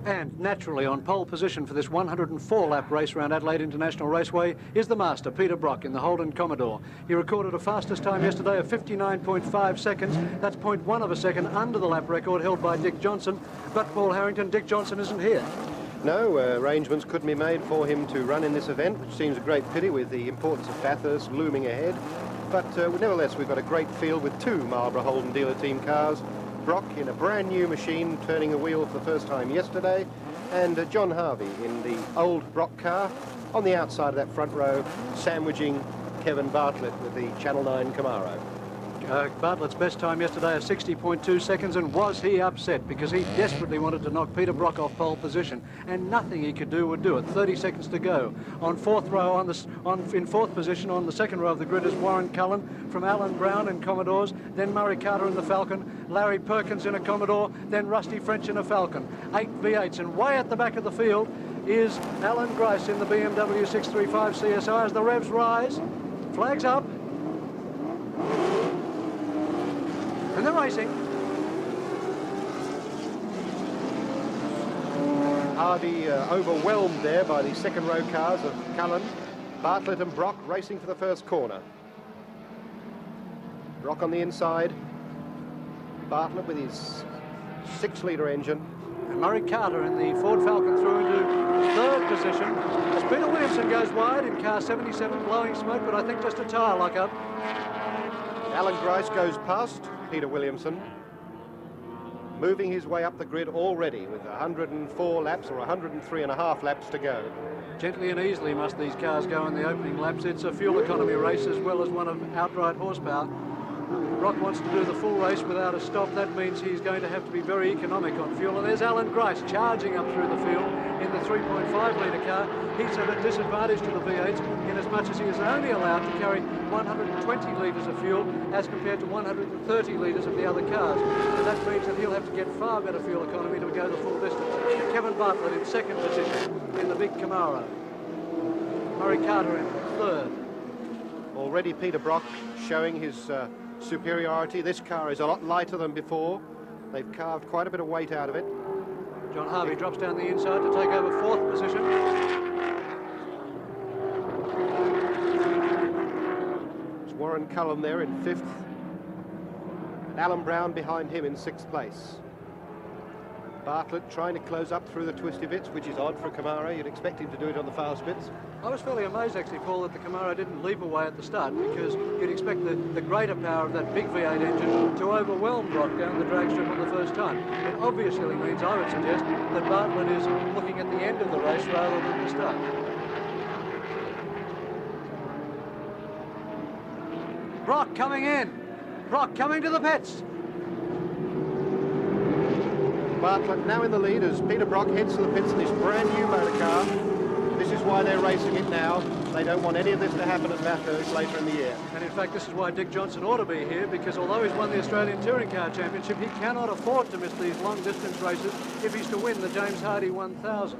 And naturally on pole position for this 104-lap race around Adelaide International Raceway is the master, Peter Brock, in the Holden Commodore. He recorded a fastest time yesterday of 59.5 seconds. That's 0.1 of a second under the lap record held by Dick Johnson. But Paul Harrington, Dick Johnson isn't here. No, arrangements couldn't be made for him to run in this event, which seems a great pity with the importance of Bathurst looming ahead. But nevertheless, we've got a great field with two Marlborough Holden dealer team cars. Brock in a brand new machine, turning a wheel for the first time yesterday, and John Harvey in the old Brock car on the outside of that front row, sandwiching Kevin Bartlett with the Channel 9 Camaro. Bartlett's best time yesterday of 60.2 seconds, and was he upset because he desperately wanted to knock Peter Brock off pole position, and nothing he could do would do it. 30 seconds to go. On fourth row, in fourth position on the second row of the grid is Warren Cullen from Alan Brown in Commodores, then Murray Carter in the Falcon, Larry Perkins in a Commodore, then Rusty French in a Falcon. 8 V8s, and way at the back of the field is Alan Grice in the BMW 635 CSI as the revs rise. Flags up. And they're racing. Harvey overwhelmed there by the second row cars of Cullen. Bartlett and Brock racing for the first corner. Brock on the inside. Bartlett with his 6-litre engine. And Murray Carter in the Ford Falcon through into third position as Peter Williamson goes wide in car 77, blowing smoke, but I think just a tyre lock-up. Alan Grice goes past Peter Williamson, moving his way up the grid already with 104 laps or 103.5 laps to go. Gently and easily must these cars go in the opening laps. It's a fuel economy race as well as one of outright horsepower. Brock wants to do the full race without a stop. That means he's going to have to be very economic on fuel. And there's Alan Grice charging up through the field in the 3.5-litre car. He's at a disadvantage to the V8s in as much as he is only allowed to carry 120 litres of fuel as compared to 130 litres of the other cars. And that means that he'll have to get far better fuel economy to go the full distance. Kevin Bartlett in second position in the big Camaro. Murray Carter in third. Already Peter Brock showing his superiority. This car is a lot lighter than before. They've carved quite a bit of weight out of it. John Harvey drops down the inside to take over fourth position. It's Warren Cullen there in fifth. And Alan Brown behind him in sixth place. Bartlett trying to close up through the twisty bits, which is odd for a Camaro. You'd expect him to do it on the fast bits. I was fairly amazed, actually, Paul, that the Camaro didn't leap away at the start, because you'd expect the greater power of that big V8 engine to overwhelm Brock down the drag strip on the first time. It obviously means, I would suggest, that Bartlett is looking at the end of the race rather than the start. Brock coming in. Brock coming to the pits. Bartlett now in the lead as Peter Brock heads to the pits in this brand new motor car. This is why they're racing it now. They don't want any of this to happen at Bathurst later in the year. And in fact, this is why Dick Johnson ought to be here, because although he's won the Australian Touring Car Championship, he cannot afford to miss these long-distance races if he's to win the James Hardy 1000.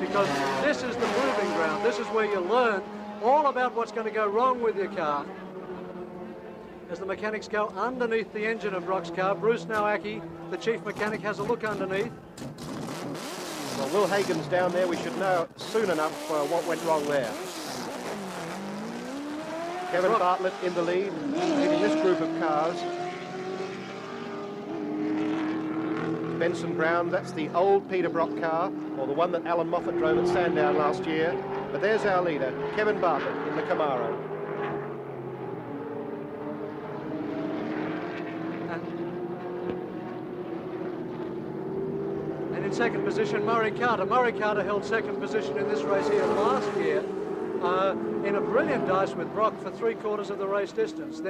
Because this is the proving ground. This is where you learn all about what's going to go wrong with your car. As the mechanics go underneath the engine of Brock's car, Bruce Nowacki, the chief mechanic, has a look underneath. Well, Will Hagen's down there. We should know soon enough what went wrong there. Kevin Bartlett in the lead, leading this group of cars. Benson Brown, that's the old Peter Brock car, or the one that Alan Moffat drove at Sandown last year. But there's our leader, Kevin Bartlett in the Camaro. In second position, Murray Carter. Murray Carter held second position in this race here last year in a brilliant dice with Brock for a quarter of the race distance,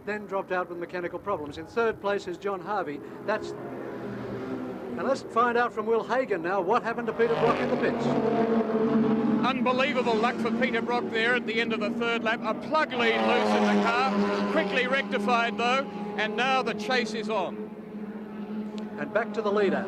then dropped out with mechanical problems. In third place is John Harvey. And let's find out from Will Hagen now what happened to Peter Brock in the pits. Unbelievable luck for Peter Brock there at the end of the third lap. A plug lead loose in the car, quickly rectified though, and now the chase is on. And back to the leader.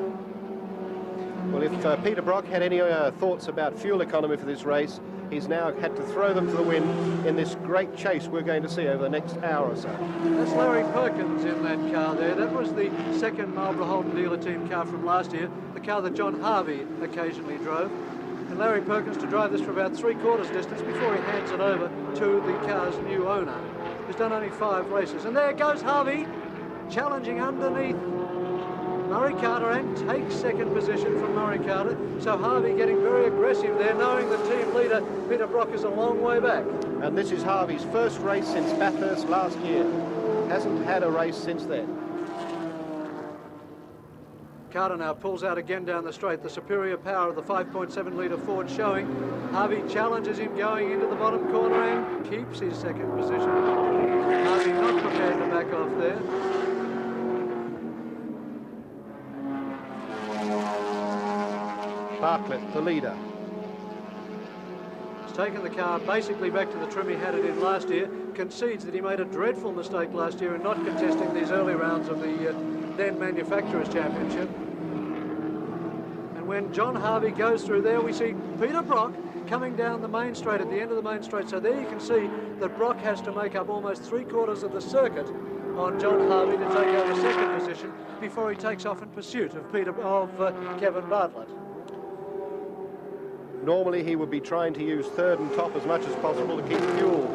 Well, if Peter Brock had any thoughts about fuel economy for this race, He's now had to throw them to the wind in this great chase we're going to see over the next hour or so. That's Larry Perkins in that car there. That was the second Marlborough Holden dealer team car from last year, the car that John Harvey occasionally drove. And Larry Perkins to drive this for about 3/4 distance before he hands it over to the car's new owner, who's done only 5 races. And there goes Harvey, challenging underneath Murray Carter, and takes second position from Murray Carter. So Harvey getting very aggressive there, knowing the team leader, Peter Brock, is a long way back. And this is Harvey's first race since Bathurst last year. Hasn't had a race since then. Carter now pulls out again down the straight. The superior power of the 5.7 litre Ford showing. Harvey challenges him going into the bottom corner and keeps his second position. Harvey not prepared to back off there. Bartlett, the leader. He's taken the car basically back to the trim he had it in last year. Concedes that he made a dreadful mistake last year in not contesting these early rounds of the then Manufacturers' Championship. And when John Harvey goes through there, we see Peter Brock coming down the main straight at the end of the main straight. So there you can see that Brock has to make up almost 3/4 of the circuit on John Harvey to take over second position before he takes off in pursuit of Kevin Bartlett. Normally he would be trying to use third and top as much as possible to keep fuel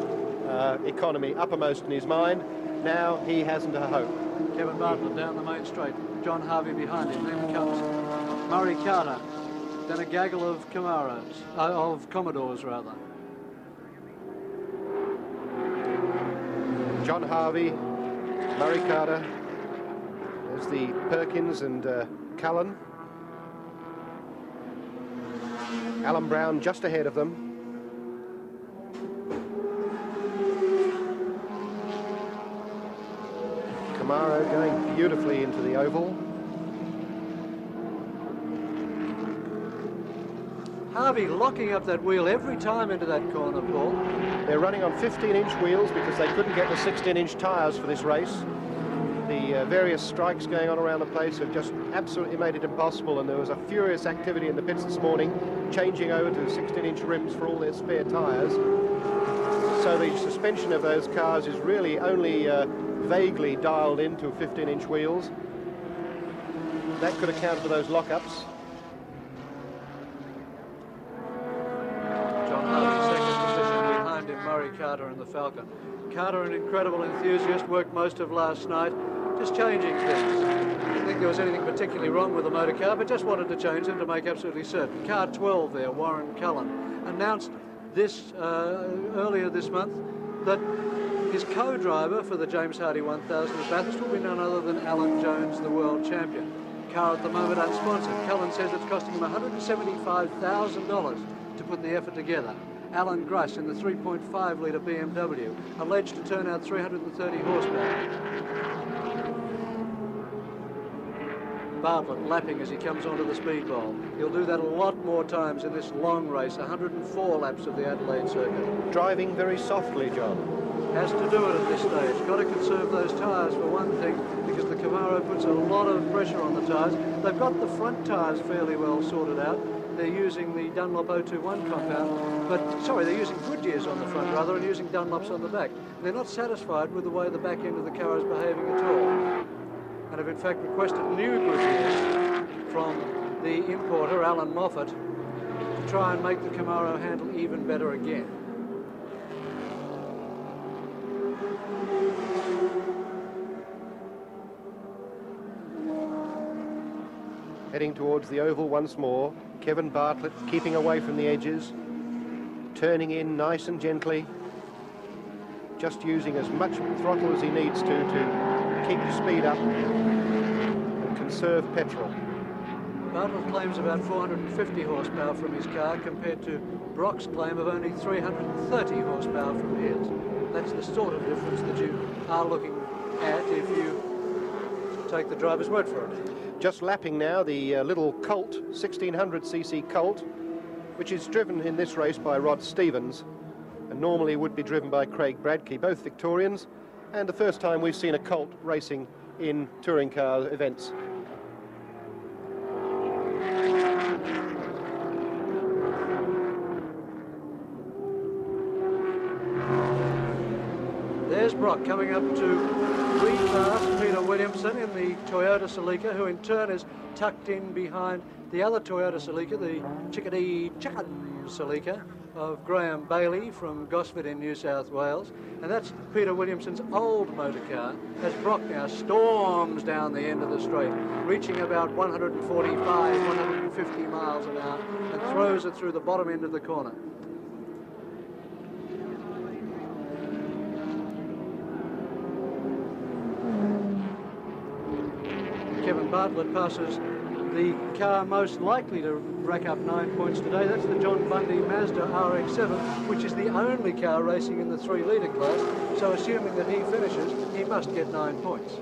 economy uppermost in his mind. Now he hasn't a hope. Kevin Bartlett down the main straight, John Harvey behind him. Then comes Murray Carter, then a gaggle of Commodores rather. John Harvey, Murray Carter, there's the Perkins and Cullen. Alan Brown just ahead of them. Camaro going beautifully into the oval. Harvey locking up that wheel every time into that corner, Paul. They're running on 15-inch wheels because they couldn't get the 16-inch tyres for this race. The various strikes going on around the place have just absolutely made it impossible, and there was a furious activity in the pits this morning, changing over to 16-inch rims for all their spare tyres. So the suspension of those cars is really only vaguely dialed into 15-inch wheels. That could account for those lockups. John Harvey second position behind him, Murray Carter and the Falcon. Carter, an incredible enthusiast, worked most of last night, just changing things. Didn't think there was anything particularly wrong with the motor car, but just wanted to change them to make absolutely certain. Car 12 there, Warren Cullen, announced this earlier this month that his co-driver for the James Hardy 1000 at Bathurst will be none other than Alan Jones, the world champion. Car at the moment unsponsored. Cullen says it's costing him $175,000 to put the effort together. Alan Gruss in the 3.5 litre BMW, alleged to turn out 330 horsepower. Bartlett lapping as he comes onto the speedball. He'll do that a lot more times in this long race, 104 laps of the Adelaide circuit. Driving very softly, John. Has to do it at this stage. Got to conserve those tyres for one thing, because the Camaro puts a lot of pressure on the tyres. They've got the front tyres fairly well sorted out. They're using the Dunlop 021 compound, they're using Goodyears on the front rather, and using Dunlops on the back. They're not satisfied with the way the back end of the car is behaving at all, and have in fact requested new Goodyears from the importer, Alan Moffat, to try and make the Camaro handle even better again. Heading towards the oval once more. Kevin Bartlett keeping away from the edges, turning in nice and gently, just using as much throttle as he needs to keep the speed up and conserve petrol. Bartlett claims about 450 horsepower from his car compared to Brock's claim of only 330 horsepower from his. That's the sort of difference that you are looking at if you take the driver's word for it. Just lapping now the little Colt, 1600cc Colt, which is driven in this race by Rod Stevens and normally would be driven by Craig Bradkey, both Victorians, and the first time we've seen a Colt racing in touring car events. Brock coming up to lead past Peter Williamson in the Toyota Celica, who in turn is tucked in behind the other Toyota Celica, the Chickadee Chicken Celica of Graham Bailey from Gosford in New South Wales. And that's Peter Williamson's old motor car as Brock now storms down the end of the straight, reaching about 145, 150 miles an hour and throws it through the bottom end of the corner. Kevin Bartlett passes the car most likely to rack up 9 points today. That's the John Bundy Mazda RX-7, which is the only car racing in the 3-litre class. So assuming that he finishes, he must get 9 points.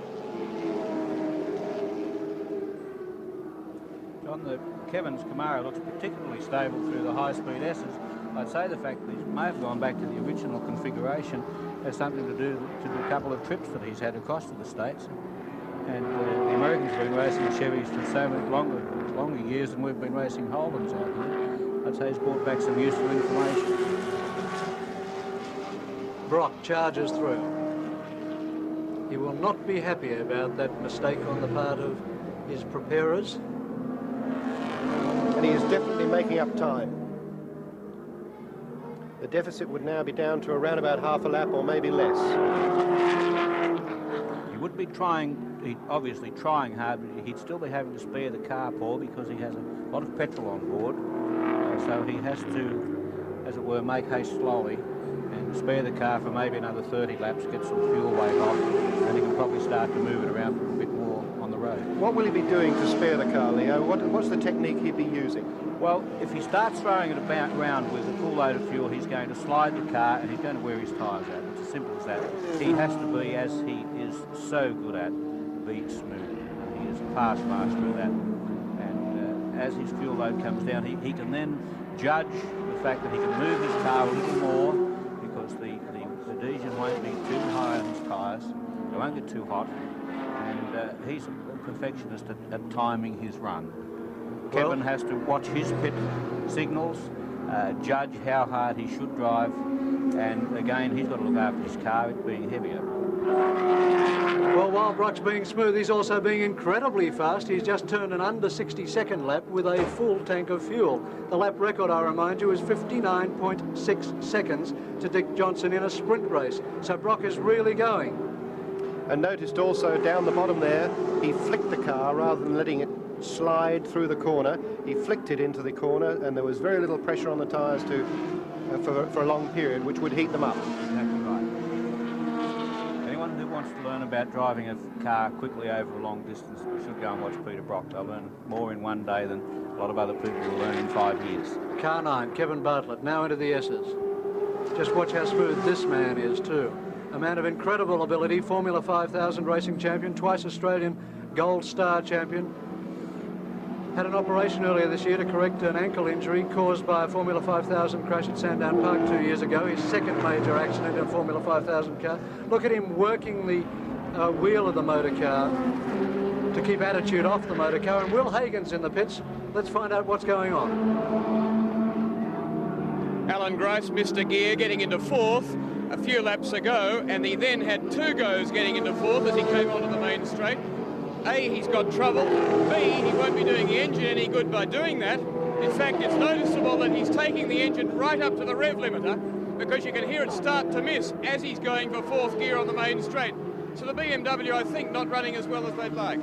John, the Kevin's Camaro looks particularly stable through the high-speed S's. I'd say the fact that he may have gone back to the original configuration has something to do with a couple of trips that he's had across to the States. And the Americans have been racing Chevys for so many longer years than we've been racing Holdens out here. I'd say he's brought back some useful information. Brock charges through. He will not be happy about that mistake on the part of his preparers. And he is definitely making up time. The deficit would now be down to around about half a lap or maybe less. He would be obviously trying hard, but he'd still be having to spare the car, Paul, because he has a lot of petrol on board. So he has to, as it were, make haste slowly and spare the car for maybe another 30 laps, get some fuel weight off, and he can probably start to move it around a bit more on the road. What will he be doing to spare the car, Leo? What's the technique he'd be using? Well, if he starts throwing it around with a full load of fuel, he's going to slide the car and he's going to wear his tyres out. It's as simple as that. He has to be, as he is so good at, be smooth. He is past master of that. And as his fuel load comes down, he can then judge the fact that he can move his car a little more because the adhesion won't be too high on his tyres. They won't get too hot. And he's a perfectionist at timing his run. Kevin has to watch his pit signals, judge how hard he should drive, and again, he's got to look after his car, it being heavier. Well, while Brock's being smooth, he's also being incredibly fast. He's just turned an under 60-second lap with a full tank of fuel. The lap record, I remind you, is 59.6 seconds to Dick Johnson in a sprint race. So Brock is really going. And noticed also down the bottom there, he flicked the car rather than letting it slide through the corner. He flicked it into the corner, and there was very little pressure on the tyres for a long period, which would heat them up. Exactly right. Anyone who wants to learn about driving a car quickly over a long distance should go and watch Peter Brock. They'll learn more in one day than a lot of other people will learn in 5 years. Car 9, Kevin Bartlett, now into the S's. Just watch how smooth this man is too. A man of incredible ability, Formula 5000 racing champion, twice Australian Gold Star champion. Had an operation earlier this year to correct an ankle injury caused by a Formula 5000 crash at Sandown Park 2 years ago. His second major accident in a Formula 5000 car. Look at him working the wheel of the motor car to keep attitude off the motor car. And Will Hagen's in the pits. Let's find out what's going on. Alan Grice missed a gear getting into fourth a few laps ago, and he then had 2 goes getting into fourth as he came onto the main straight. A, he's got trouble. B, he won't be doing the engine any good by doing that. In fact, it's noticeable that he's taking the engine right up to the rev limiter because you can hear it start to miss as he's going for 4th gear on the main straight. So the BMW, I think, not running as well as they'd like.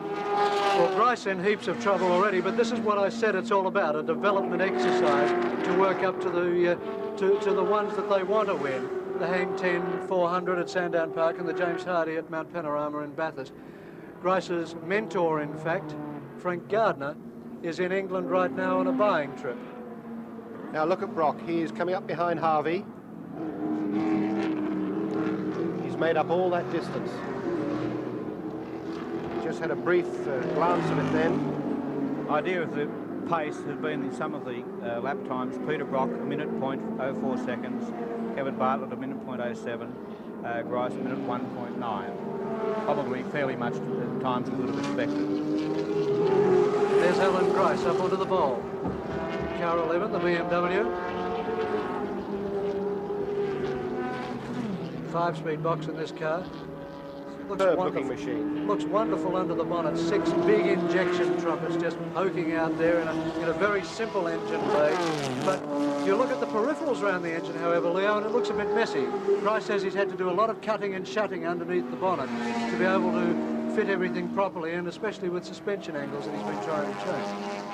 Well, Grice in heaps of trouble already, but this is what I said it's all about, a development exercise to work up to the ones that they want to win. The Hang 10 400 at Sandown Park and the James Hardy at Mount Panorama in Bathurst. Grice's mentor, in fact, Frank Gardner, is in England right now on a buying trip. Now look at Brock. He is coming up behind Harvey. He's made up all that distance. Just had a brief glance at it then. Idea of the pace has been in some of the lap times. Peter Brock, 1:04 seconds. Kevin Bartlett, 1:07. Grice, 1:1.9. Probably fairly much times we would have expected. There's Alan Grice up onto the bowl. Car 11, the BMW. 5-speed box in this car. Looks Superb-looking machine. Looks wonderful under the bonnet. 6 big injection trumpets just poking out there in a very simple engine bay. But you look at the peripherals around the engine, however, Leo, and it looks a bit messy. Price says he's had to do a lot of cutting and shutting underneath the bonnet to be able to fit everything properly, and especially with suspension angles that he's been trying to change.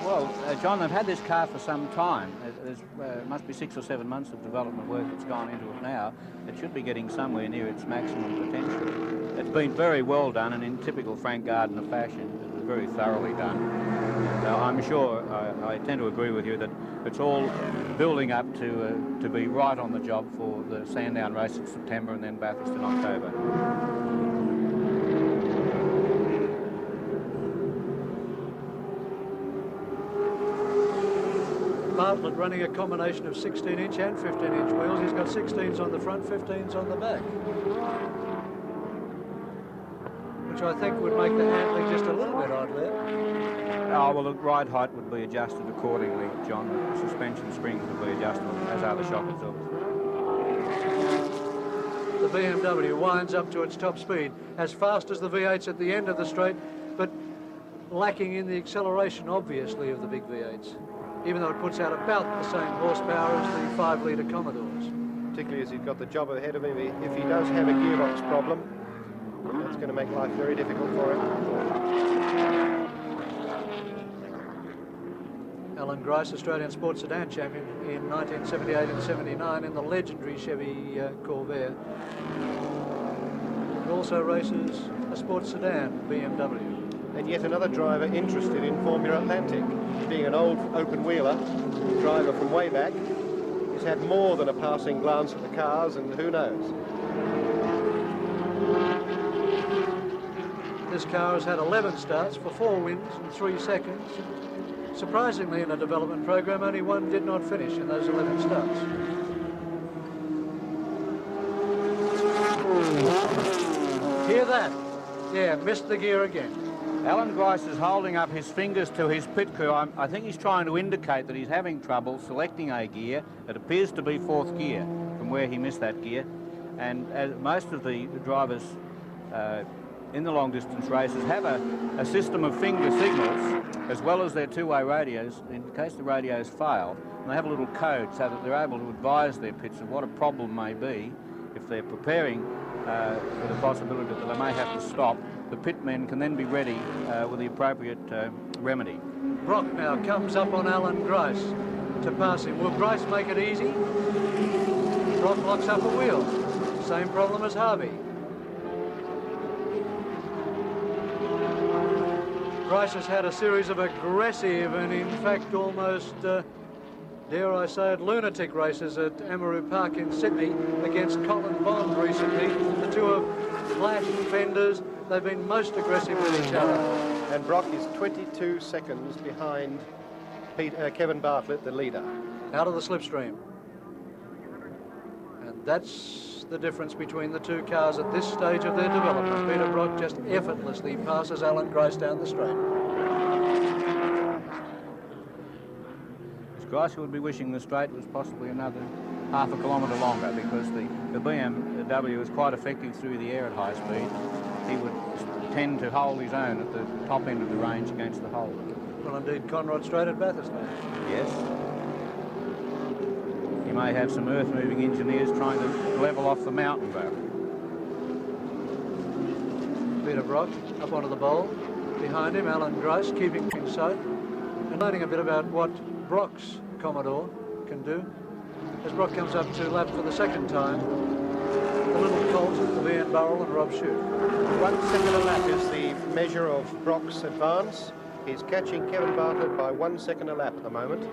Well, John, they've had this car for some time. There's must be 6 or 7 months of development work that's gone into it now. It should be getting somewhere near its maximum potential. It's been very well done, and in typical Frank Gardner fashion, it was very thoroughly done. So I'm sure, I tend to agree with you that it's all building up to be right on the job for the Sandown race in September and then Bathurst in October. Bartlett running a combination of 16-inch and 15-inch wheels. He's got 16s on the front, 15s on the back, which I think would make the handling just a little bit odd there. Oh, well, the ride height would be adjusted accordingly, John. The suspension springs would be adjustable, as are the shock absorbers. The BMW winds up to its top speed, as fast as the V8s at the end of the straight, but lacking in the acceleration, obviously, of the big V8s, even though it puts out about the same horsepower as the 5-litre Commodores. Particularly as he's got the job ahead of him. If he does have a gearbox problem, that's going to make life very difficult for him. Alan Grice, Australian Sports Sedan champion in 1978 and 79 in the legendary Chevy Corvair. He also races a sports sedan, BMW. And yet another driver interested in Formula Atlantic. Being an old open-wheeler driver from way back, he's had more than a passing glance at the cars, and who knows. This car has had 11 starts for 4 wins and 3 seconds. Surprisingly, in a development program, only one did not finish in those 11 starts. Hear that? Yeah, missed the gear again. Alan Grice is holding up his fingers to his pit crew. I think he's trying to indicate that he's having trouble selecting a gear. It appears to be 4th gear from where he missed that gear. And as most of the drivers in the long-distance races have a system of finger signals as well as their two-way radios in case the radios fail. And they have a little code so that they're able to advise their pits of what a problem may be if they're preparing for the possibility that they may have to stop. The pit men can then be ready with the appropriate remedy. Brock now comes up on Alan Grice to pass him. Will Grice make it easy? Brock locks up a wheel. Same problem as Harvey. Grice has had a series of aggressive and in fact almost, dare I say it, lunatic races at Amaroo Park in Sydney against Colin Bond recently. The two have clashed fenders. They've been most aggressive with each other. And Brock is 22 seconds behind Kevin Bartlett, the leader. Out of the slipstream. And that's the difference between the two cars at this stage of their development. Peter Brock just effortlessly passes Alan Grice down the straight. Grice would be wishing the straight was possibly another half a kilometre longer, because the BMW is quite effective through the air at high speed. He would tend to hold his own at the top end of the range against the hole. Well, indeed, Conrad Straight at Bathurst. Yes. He may have some earth-moving engineers trying to level off the mountain barrel. Peter Brock up onto the bowl. Behind him, Alan Grice keeping in sight and learning a bit about what Brock's Commodore can do. As Brock comes up to lap for the second time, the little colt, the VN Burrell and Rob Shute. 1 second a lap is the measure of Brock's advance. He's catching Kevin Bartlett by 1 second a lap at the moment.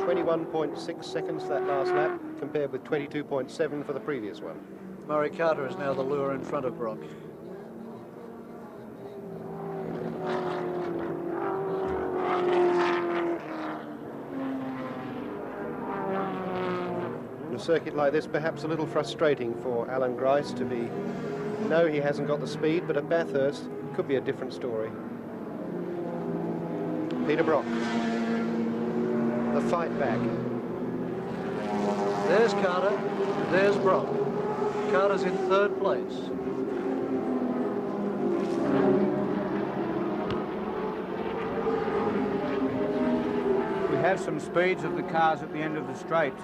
21.6 seconds that last lap, compared with 22.7 for the previous one. Murray Carter is now the lure in front of Brock. In a circuit like this, perhaps a little frustrating for Alan Grice to be... No, he hasn't got the speed, but at Bathurst, it could be a different story. Peter Brock. The fight back. There's Carter, there's Brock. Carter's in third place. We have some speeds of the cars at the end of the straight,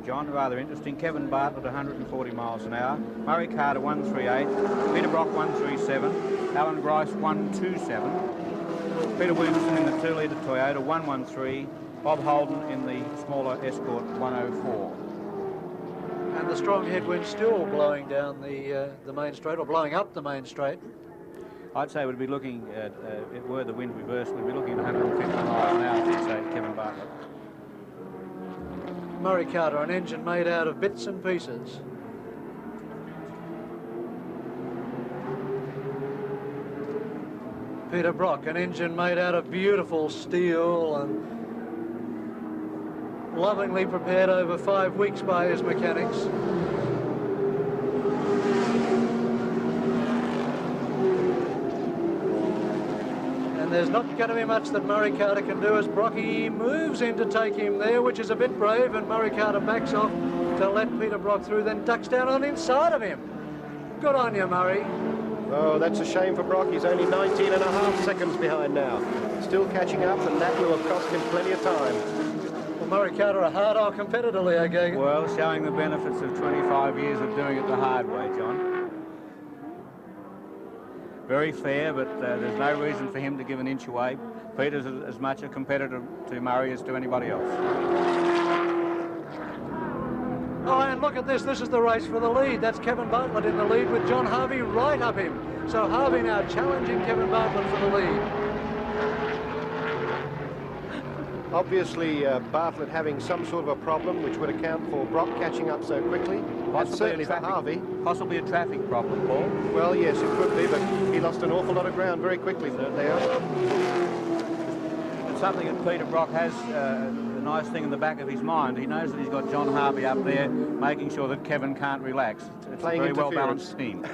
John, rather interesting. Kevin Bartlett 140 miles an hour, Murray Carter 138, Peter Brock 137, Alan Grice 127, Peter Williamson in the 2-litre Toyota 113, Bob Holden in the smaller Escort 104. And the strong headwind still blowing down the main straight, or blowing up the main straight. I'd say we'd be looking at, were the wind reversed, we'd be looking at 150 miles an hour, if you say Kevin Bartlett. Murray Carter, an engine made out of bits and pieces. Peter Brock, an engine made out of beautiful steel and lovingly prepared over 5 weeks by his mechanics. And there's not going to be much that Murray Carter can do as Brocky moves in to take him there, which is a bit brave, and Murray Carter backs off to let Peter Brock through, then ducks down on the inside of him. Good on you, Murray. Oh, that's a shame for Brock. He's only 19.5 seconds behind now. Still catching up, and that will have cost him plenty of time. Well, Murray Carter, a hard-on competitor, Leo Gagan. Well, showing the benefits of 25 years of doing it the hard way, John. Very fair, but there's no reason for him to give an inch away. Peter's as much a competitor to Murray as to anybody else. Oh, and look at this. This is the race for the lead. That's Kevin Bartlett in the lead with John Harvey right up him. So Harvey now challenging Kevin Bartlett for the lead. Obviously, Bartlett having some sort of a problem, which would account for Brock catching up so quickly. And certainly for Harvey. Possibly a traffic problem, Paul. Well, yes, it could be, but he lost an awful lot of ground very quickly there. It's something that Peter Brock has, the nice thing in the back of his mind. He knows that he's got John Harvey up there, making sure that Kevin can't relax. It's a very well-balanced team.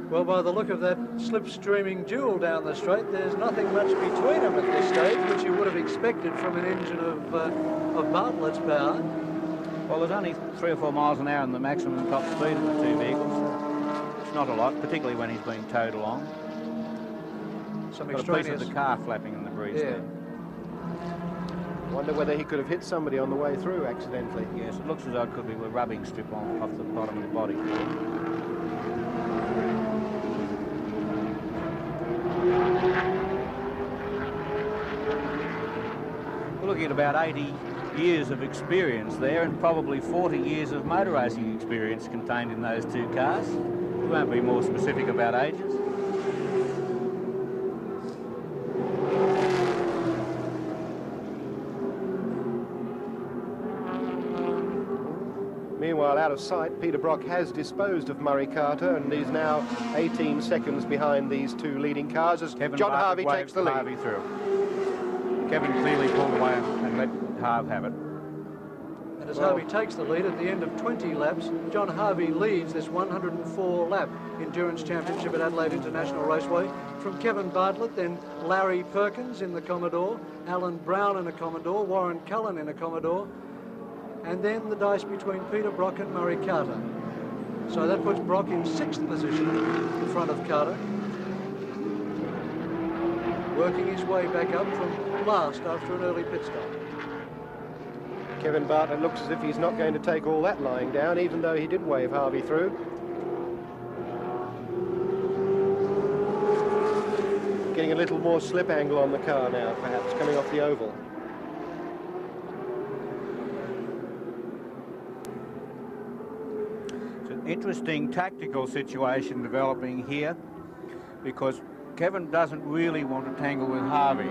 Well, by the look of that slipstreaming duel down the straight, there's nothing much between them at this stage, which you would have expected from an engine of Bartlett's power. Well, there's only 3 or 4 miles an hour in the maximum top speed of the two vehicles. It's not a lot, particularly when he's being towed along. Some got extraneous... a piece of the car flapping in the breeze there. Wonder whether he could have hit somebody on the way through accidentally. Yes, it looks as though it could be a rubbing strip off the bottom of the body. We're looking at about 80 years of experience there, and probably 40 years of motor racing experience contained in those two cars. We won't be more specific about ages. Meanwhile, out of sight, Peter Brock has disposed of Murray Carter, and he's now 18 seconds behind these two leading cars as John Harvey takes the lead. Harvey through. Kevin clearly pulled away and let Harvey have it. And as Harvey takes the lead at the end of 20 laps, John Harvey leads this 104-lap Endurance Championship at Adelaide International Raceway from Kevin Bartlett, then Larry Perkins in the Commodore, Alan Brown in a Commodore, Warren Cullen in a Commodore, and then the dice between Peter Brock and Murray Carter. So that puts Brock in 6th position in front of Carter, working his way back up from last after an early pit stop. Kevin Bartlett looks as if he's not going to take all that lying down, even though he did wave Harvey through. Getting a little more slip angle on the car now, perhaps, coming off the oval. It's an interesting tactical situation developing here, because Kevin doesn't really want to tangle with Harvey.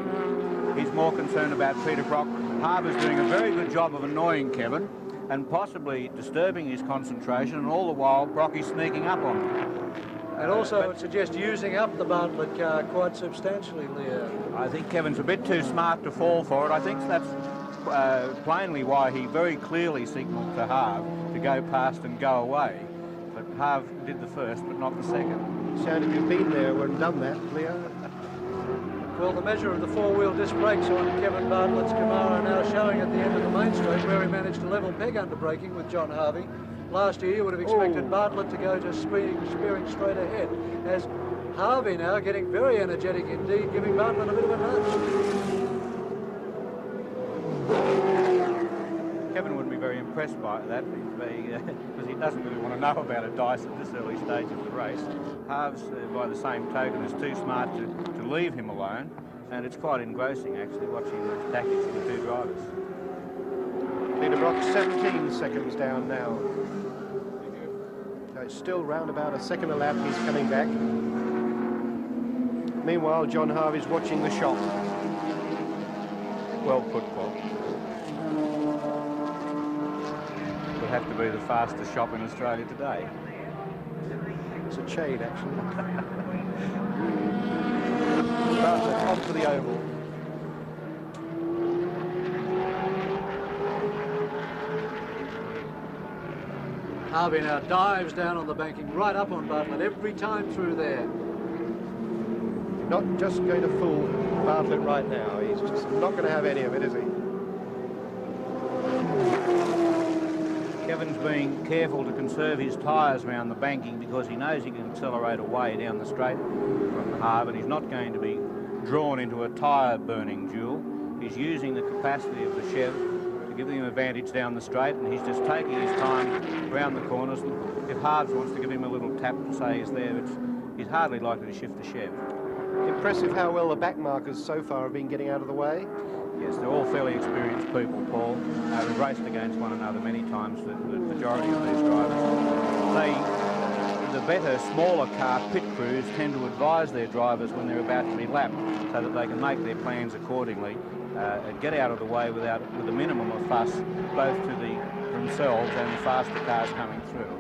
He's more concerned about Peter Brock. Harvey's doing a very good job of annoying Kevin and possibly disturbing his concentration, and all the while Brocky's sneaking up on him. And also it suggests using up the Bartlett car quite substantially, Leo. I think Kevin's a bit too smart to fall for it. I think that's plainly why he very clearly signalled to Harv to go past and go away. But Harv did the first, but not the second. Sounded you've been there and done that, Leo. Well, the measure of the four-wheel disc brakes on Kevin Bartlett's Camaro now showing at the end of the main straight, where he managed to level peg under braking with John Harvey. Last year, you would have expected Bartlett to go just spearing straight ahead, as Harvey now getting very energetic indeed, giving Bartlett a bit of a nudge. Kevin wouldn't be very impressed by that because he doesn't really want to know about a dice at this early stage of the race. Harves, by the same token, is too smart to leave him alone, and it's quite engrossing actually watching the tactics of the two drivers. Peter Brock 17 seconds down now. So it's still round about a second a lap. He's coming back. Meanwhile, John Harvey's watching the shot. Well put, Paul. It'll have to be the fastest shop in Australia today. It's a shade, actually. Bartlett onto the oval. Harvey now dives down on the banking, right up on Bartlett every time through there. Not just going to fool Bartlett right now. He's just not going to have any of it, is he? Kevin's being careful to conserve his tyres around the banking because he knows he can accelerate away down the straight from Harve, and he's not going to be drawn into a tyre burning duel. He's using the capacity of the Chev to give him advantage down the straight, and he's just taking his time around the corners. If Harves wants to give him a little tap to say he's there, he's hardly likely to shift the Chev. Impressive how well the back markers so far have been getting out of the way. Yes, they're all fairly experienced people, Paul. We've raced against one another many times, the majority of these drivers. The better, smaller car pit crews tend to advise their drivers when they're about to be lapped so that they can make their plans accordingly and get out of the way with a minimum of fuss, both to themselves and the faster cars coming through.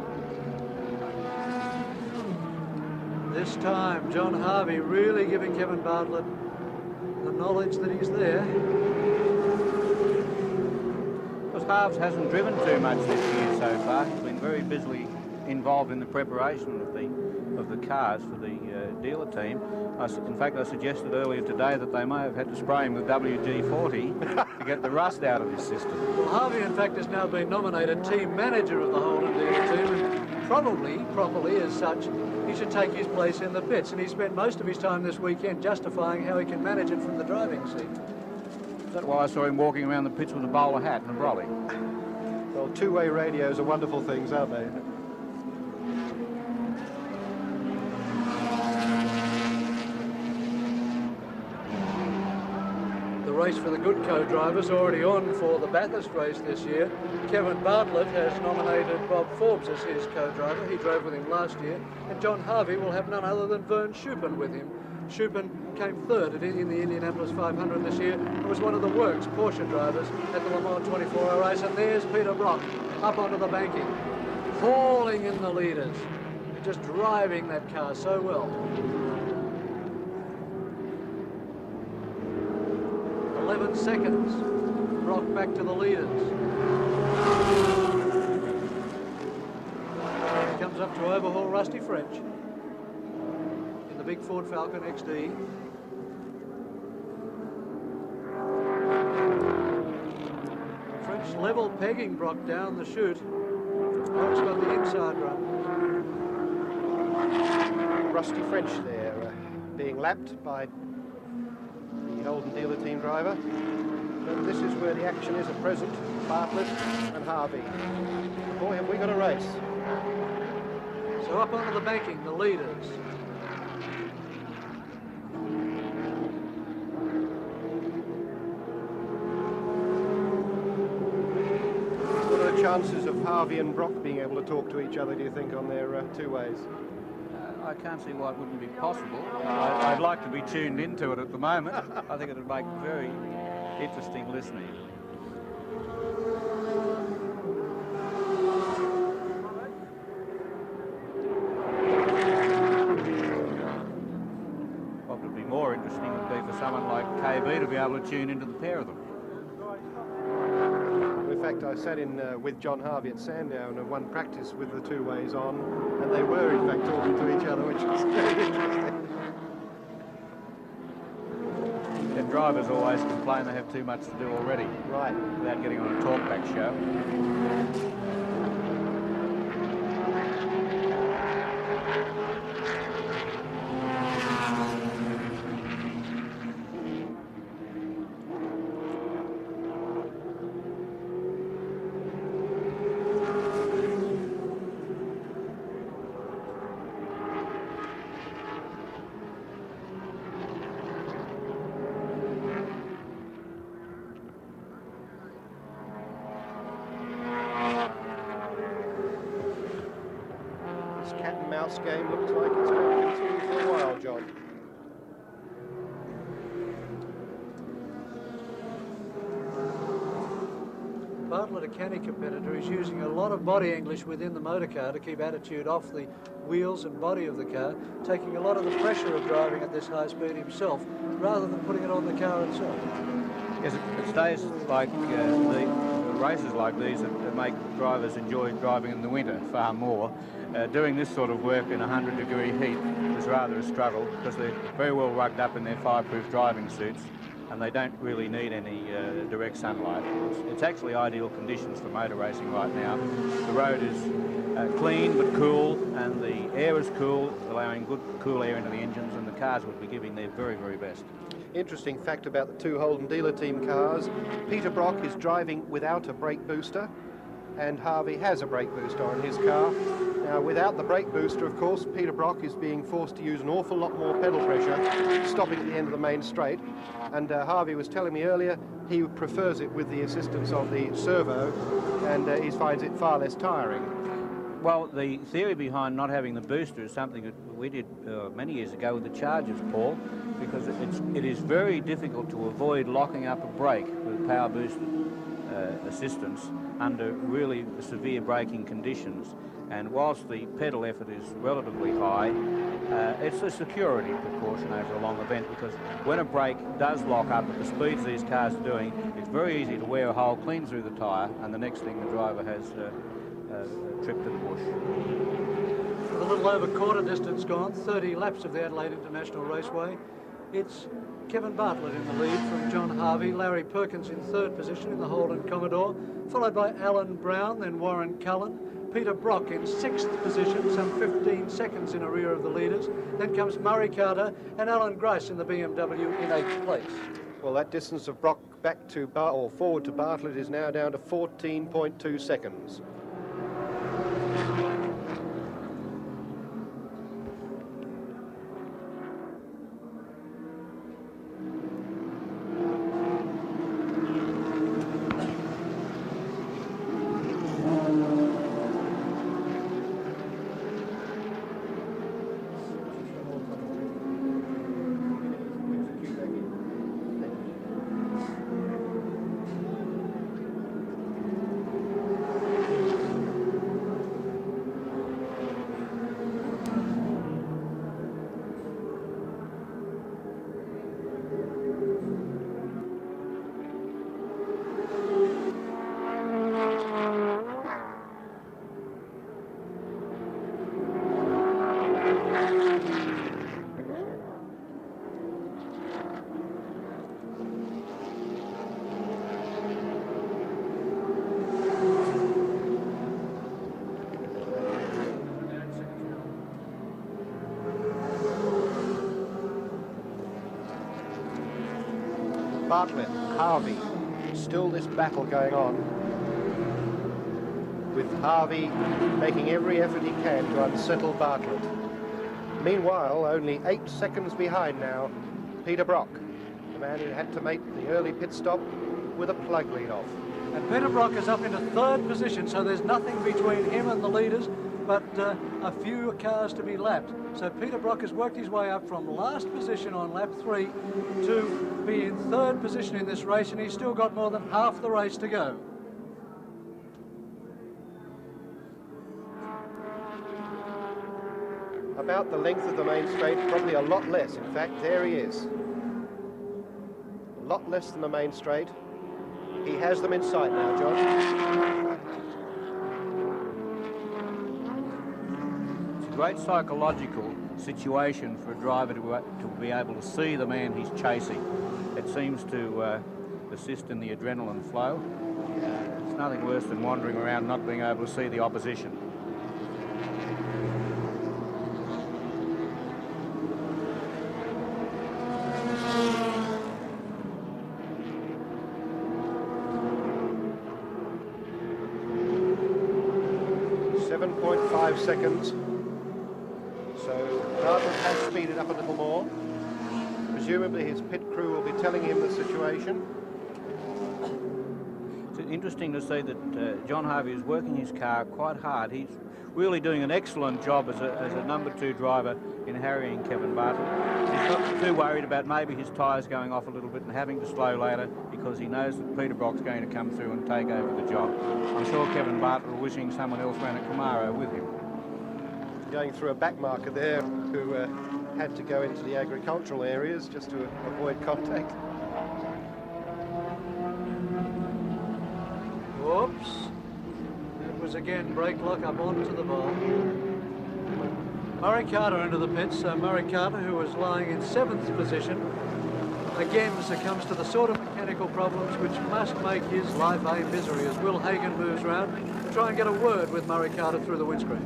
This time, John Harvey really giving Kevin Bartlett the knowledge that he's there. Because Harves hasn't driven too much this year so far. He's been very busily involved in the preparation of the cars for the dealer team. In fact, I suggested earlier today that they may have had to spray him with WG-40 to get the rust out of his system. Well, Harvey, in fact, has now been nominated team manager of the Holden dealer team, and probably, properly as such, he should take his place in the pits, and he spent most of his time this weekend justifying how he can manage it from the driving seat. Is that why I saw him walking around the pits with a bowler hat and a brolly? Well, two-way radios are wonderful things, aren't they? The race for the good co-drivers already on for the Bathurst race this year. Kevin Bartlett has nominated Bob Forbes as his co-driver. He drove with him last year. And John Harvey will have none other than Vern Schuppen with him. Schuppen came third in the Indianapolis 500 this year and was one of the works Porsche drivers at the Le Mans 24-hour race. And there's Peter Brock up onto the banking, hauling in the leaders, just driving that car so well. 11 seconds. Brock back to the leaders. He comes up to overhaul Rusty French in the big Ford Falcon XD. French level pegging Brock down the chute. Brock's got the inside run. Rusty French there, being lapped by the Holden dealer team driver. And this is where the action is at present. Bartlett and Harvey. Boy, have we got a race. So up onto the banking, the leaders. What are the chances of Harvey and Brock being able to talk to each other, do you think, on their two ways? I can't see why it wouldn't be possible. I'd like to be tuned into it at the moment. I think it would make very interesting listening. What would be more interesting would be for someone like KB to be able to tune into the pair of them. In fact, I sat in with John Harvey at Sandown and one practice with the two ways on, and they were in fact talking to each other, which was very interesting. And drivers always complain they have too much to do already. Right. Without getting on a talkback show. house game looks like it's going to continue for a while, John. Bartlett, a canny competitor, is using a lot of body English within the motor car to keep attitude off the wheels and body of the car, taking a lot of the pressure of driving at this high speed himself, rather than putting it on the car itself. Yes, it stays like the races like these that make drivers enjoy driving in the winter far more. Doing this sort of work in 100-degree heat is rather a struggle because they're very well rugged up in their fireproof driving suits, and they don't really need any direct sunlight. It's actually ideal conditions for motor racing right now. The road is clean but cool, and the air is cool, allowing good cool air into the engines, and the cars would be giving their very, very best. Interesting fact about the two Holden dealer team cars. Peter Brock is driving without a brake booster, and Harvey has a brake booster on his car. Now, without the brake booster, of course, Peter Brock is being forced to use an awful lot more pedal pressure, stopping at the end of the main straight. And Harvey was telling me earlier he prefers it with the assistance of the servo, and he finds it far less tiring. Well, the theory behind not having the booster is something that we did many years ago with the Chargers, Paul, because it is very difficult to avoid locking up a brake with power boosted assistance under really severe braking conditions. And whilst the pedal effort is relatively high, it's a security precaution over a long event, because when a brake does lock up at the speeds these cars are doing, it's very easy to wear a hole clean through the tyre, and the next thing the driver has a trip to the bush. With a little over quarter distance gone, 30 laps of the Adelaide International Raceway, it's Kevin Bartlett in the lead from John Harvey, Larry Perkins in third position in the Holden Commodore, followed by Alan Brown, then Warren Cullen, Peter Brock in sixth position, some 15 seconds in arrear of the leaders. Then comes Murray Carter and Alan Grice in the BMW in eighth place. Well, that distance of Brock back to forward to Bartlett is now down to 14.2 seconds. Bartlett, Harvey, still this battle going on, with Harvey making every effort he can to unsettle Bartlett. Meanwhile, only 8 seconds behind now, Peter Brock, the man who had to make the early pit stop with a plug lead off. And Peter Brock is up into third position, so there's nothing between him and the leaders but a few cars to be lapped. So Peter Brock has worked his way up from last position on lap 3 to be in third position in this race, and he's still got more than half the race to go. About the length of the main straight, probably a lot less. In fact, there he is. A lot less than the main straight. He has them in sight now, John. It's a great psychological situation for a driver to be able to see the man he's chasing. It seems to assist in the adrenaline flow. It's nothing worse than wandering around not being able to see the opposition. Seconds. So Bartlett has speeded up a little more. Presumably his pit crew will be telling him the situation. It's interesting to see that John Harvey is working his car quite hard. He's really doing an excellent job as a number 2 driver in harrying Kevin Bartlett. He's not too worried about maybe his tyres going off a little bit and having to slow later, because he knows that Peter Brock's going to come through and take over the job. I'm sure Kevin Bartlett will wishing someone else ran a Camaro with him. Going through a back marker there, who had to go into the agricultural areas just to avoid contact. Whoops. It was again brake lock up onto the bar. Murray Carter into the pits. So Murray Carter, who was lying in 7th position, again succumbs to the sort of mechanical problems which must make his life a misery as Will Hagan moves round to try and get a word with Murray Carter through the windscreen.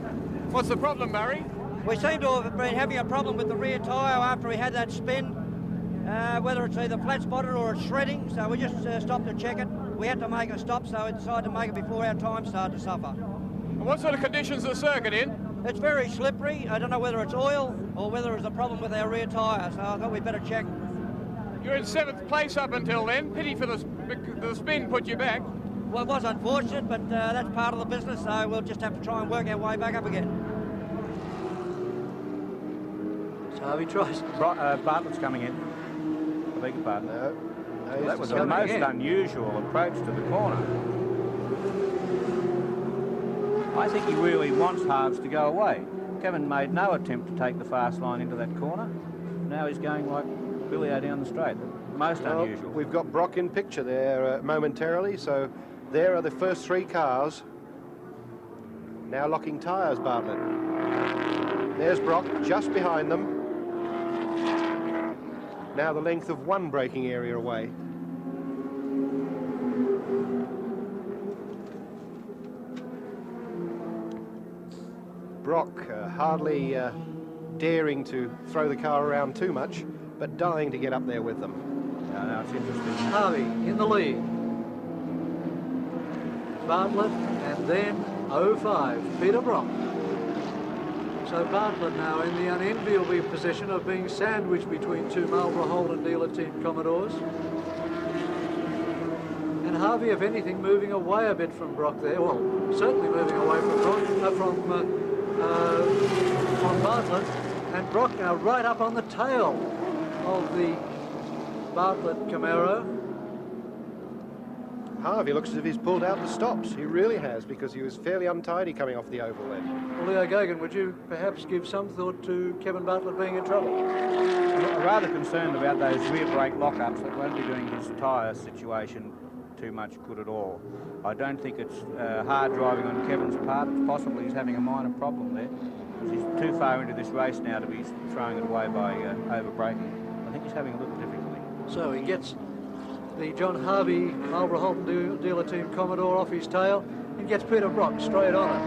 What's the problem, Murray? We seem to have been having a problem with the rear tyre after we had that spin, whether it's either flat spotted or it's shredding, so we just stopped to check it. We had to make a stop, so we decided to make it before our time started to suffer. And what sort of conditions is the circuit in? It's very slippery. I don't know whether it's oil or whether it's a problem with our rear tyre, so I thought we'd better check. You're in 7th place up until then. Pity for the spin put you back. Well, it was unfortunate, but that's part of the business, so we'll just have to try and work our way back up again. So Harvey tries. Bartlett's coming in. I beg your pardon. No, Well, that was a most unusual approach to the corner. I think he really wants Harves to go away. Kevin made no attempt to take the fast line into that corner. Now he's going like Billy O down the straight. Most unusual. We've got Brock in picture there momentarily, so there are the first 3 cars. Now locking tyres, Bartlett. There's Brock just behind them. Now the length of 1 braking area away. Brock hardly daring to throw the car around too much, but dying to get up there with them. No, it's interesting. Harvey in the lead. Bartlett and then 05, Peter Brock. So Bartlett now in the unenviable position of being sandwiched between 2 Marlborough Holden dealer team Commodores. And Harvey, if anything, moving away a bit from Brock there. Well, certainly moving away from Brock, from Bartlett. And Brock now right up on the tail of the Bartlett Camaro. Harvey looks as if he's pulled out the stops. He really has, because he was fairly untidy coming off the oval then. Well, Leo Gagan, would you perhaps give some thought to Kevin Bartlett being in trouble? I'm rather concerned about those rear brake lockups. That won't be doing his tyre situation too much good at all. I don't think it's hard driving on Kevin's part. It's possible he's having a minor problem there. He's too far into this race now to be throwing it away by over-braking. I think he's having a little difficulty. So he gets the John Harvey Marlborough Holden dealer team Commodore off his tail and gets Peter Brock straight on it.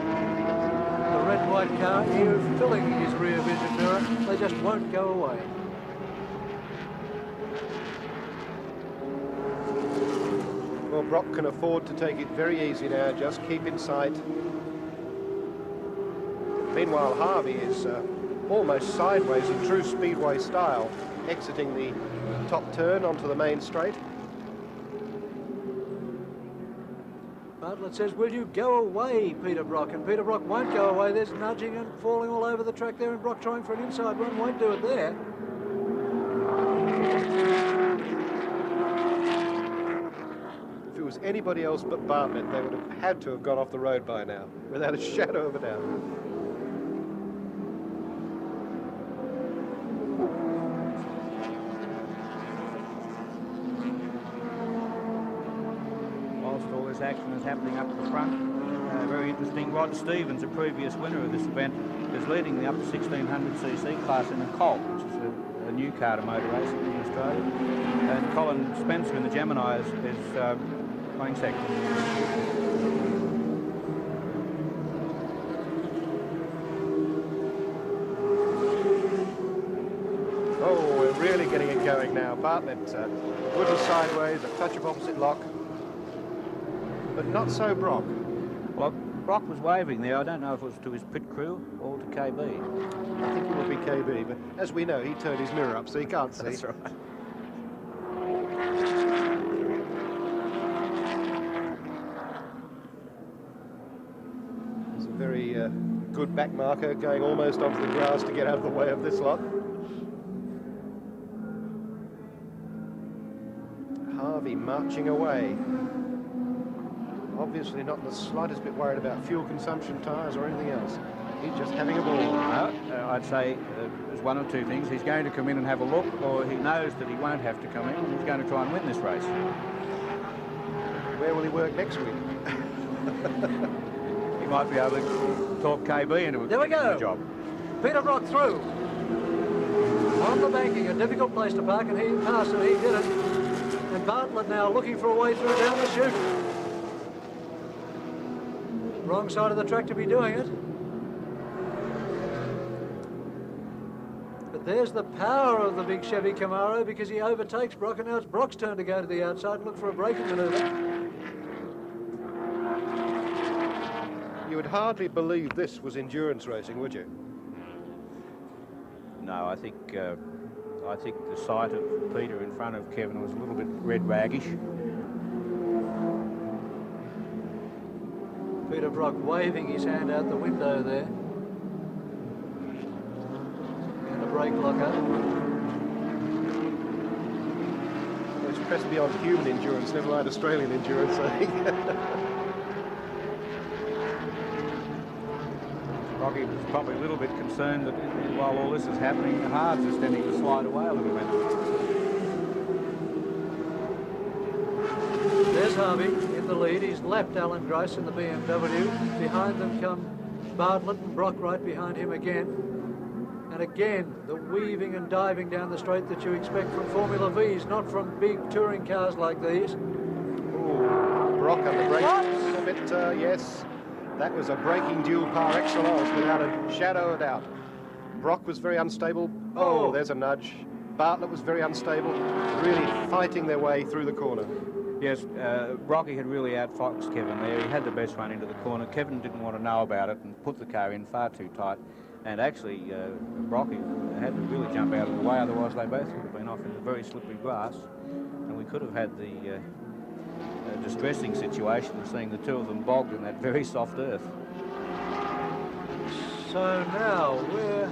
The red-white car here filling his rear vision mirror. They just won't go away. Well, Brock can afford to take it very easy now, just keep in sight. Meanwhile, Harvey is almost sideways in true speedway style, exiting the top turn onto the main straight. Bartlett says, will you go away, Peter Brock? And Peter Brock won't go away. There's nudging and falling all over the track there, and Brock trying for an inside run won't do it there. If it was anybody else but Bartlett, they would have had to have got off the road by now, without a shadow of a doubt. Action is happening up the front. Very interesting. Rod Stevens, a previous winner of this event, is leading the up to 1600cc class in a Colt, which is a new car to motor racing in Australia. And Colin Spencer in the Gemini is playing second. Oh, we're really getting it going now. Bartlett, a little sideways, a touch of opposite lock. But not so Brock. Well, Brock was waving there. I don't know if it was to his pit crew or to KB. I think it would be KB, but as we know, he turned his mirror up, so he can't see. That's right. It's a very good back marker, going almost onto the grass to get out of the way of this lot. Harvey marching away. Obviously not the slightest bit worried about fuel consumption, tyres or anything else. He's just having a ball. I'd say there's one or two things. He's going to come in and have a look, or he knows that he won't have to come in and he's going to try and win this race. Where will he work next week? He might be able to talk KB into There we go. the job. Peter Brock through. On the banking, a difficult place to park, and he passed and he did it. And Bartlett now looking for a way through down the chute. Wrong side of the track to be doing it. But there's the power of the big Chevy Camaro, because he overtakes Brock, and now it's Brock's turn to go to the outside and look for a braking manoeuvre. You would hardly believe this was endurance racing, would you? No, I think the sight of Peter in front of Kevin was a little bit red raggish. Peter Brock waving his hand out the window there. And a brake locker. It's pressed beyond human endurance, never mind Australian endurance, I think. Rocky was probably a little bit concerned that while all this is happening, the hards are tending to slide away a little bit. There's Harvey in the lead. He's lapped Alan Grice in the BMW. Behind them come Bartlett and Brock right behind him again. And again, the weaving and diving down the straight that you expect from Formula Vs, not from big touring cars like these. Ooh, Brock on the brakes a bit, yes. That was a braking duel par excellence without a shadow of doubt. Brock was very unstable. Oh, there's a nudge. Bartlett was very unstable, really fighting their way through the corner. Yes, Brocky had really outfoxed Kevin there. He had the best run into the corner. Kevin didn't want to know about it and put the car in far too tight. And actually, Brocky had to really jump out of the way, otherwise they both would have been off in the very slippery grass. And we could have had the distressing situation of seeing the two of them bogged in that very soft earth. So now we're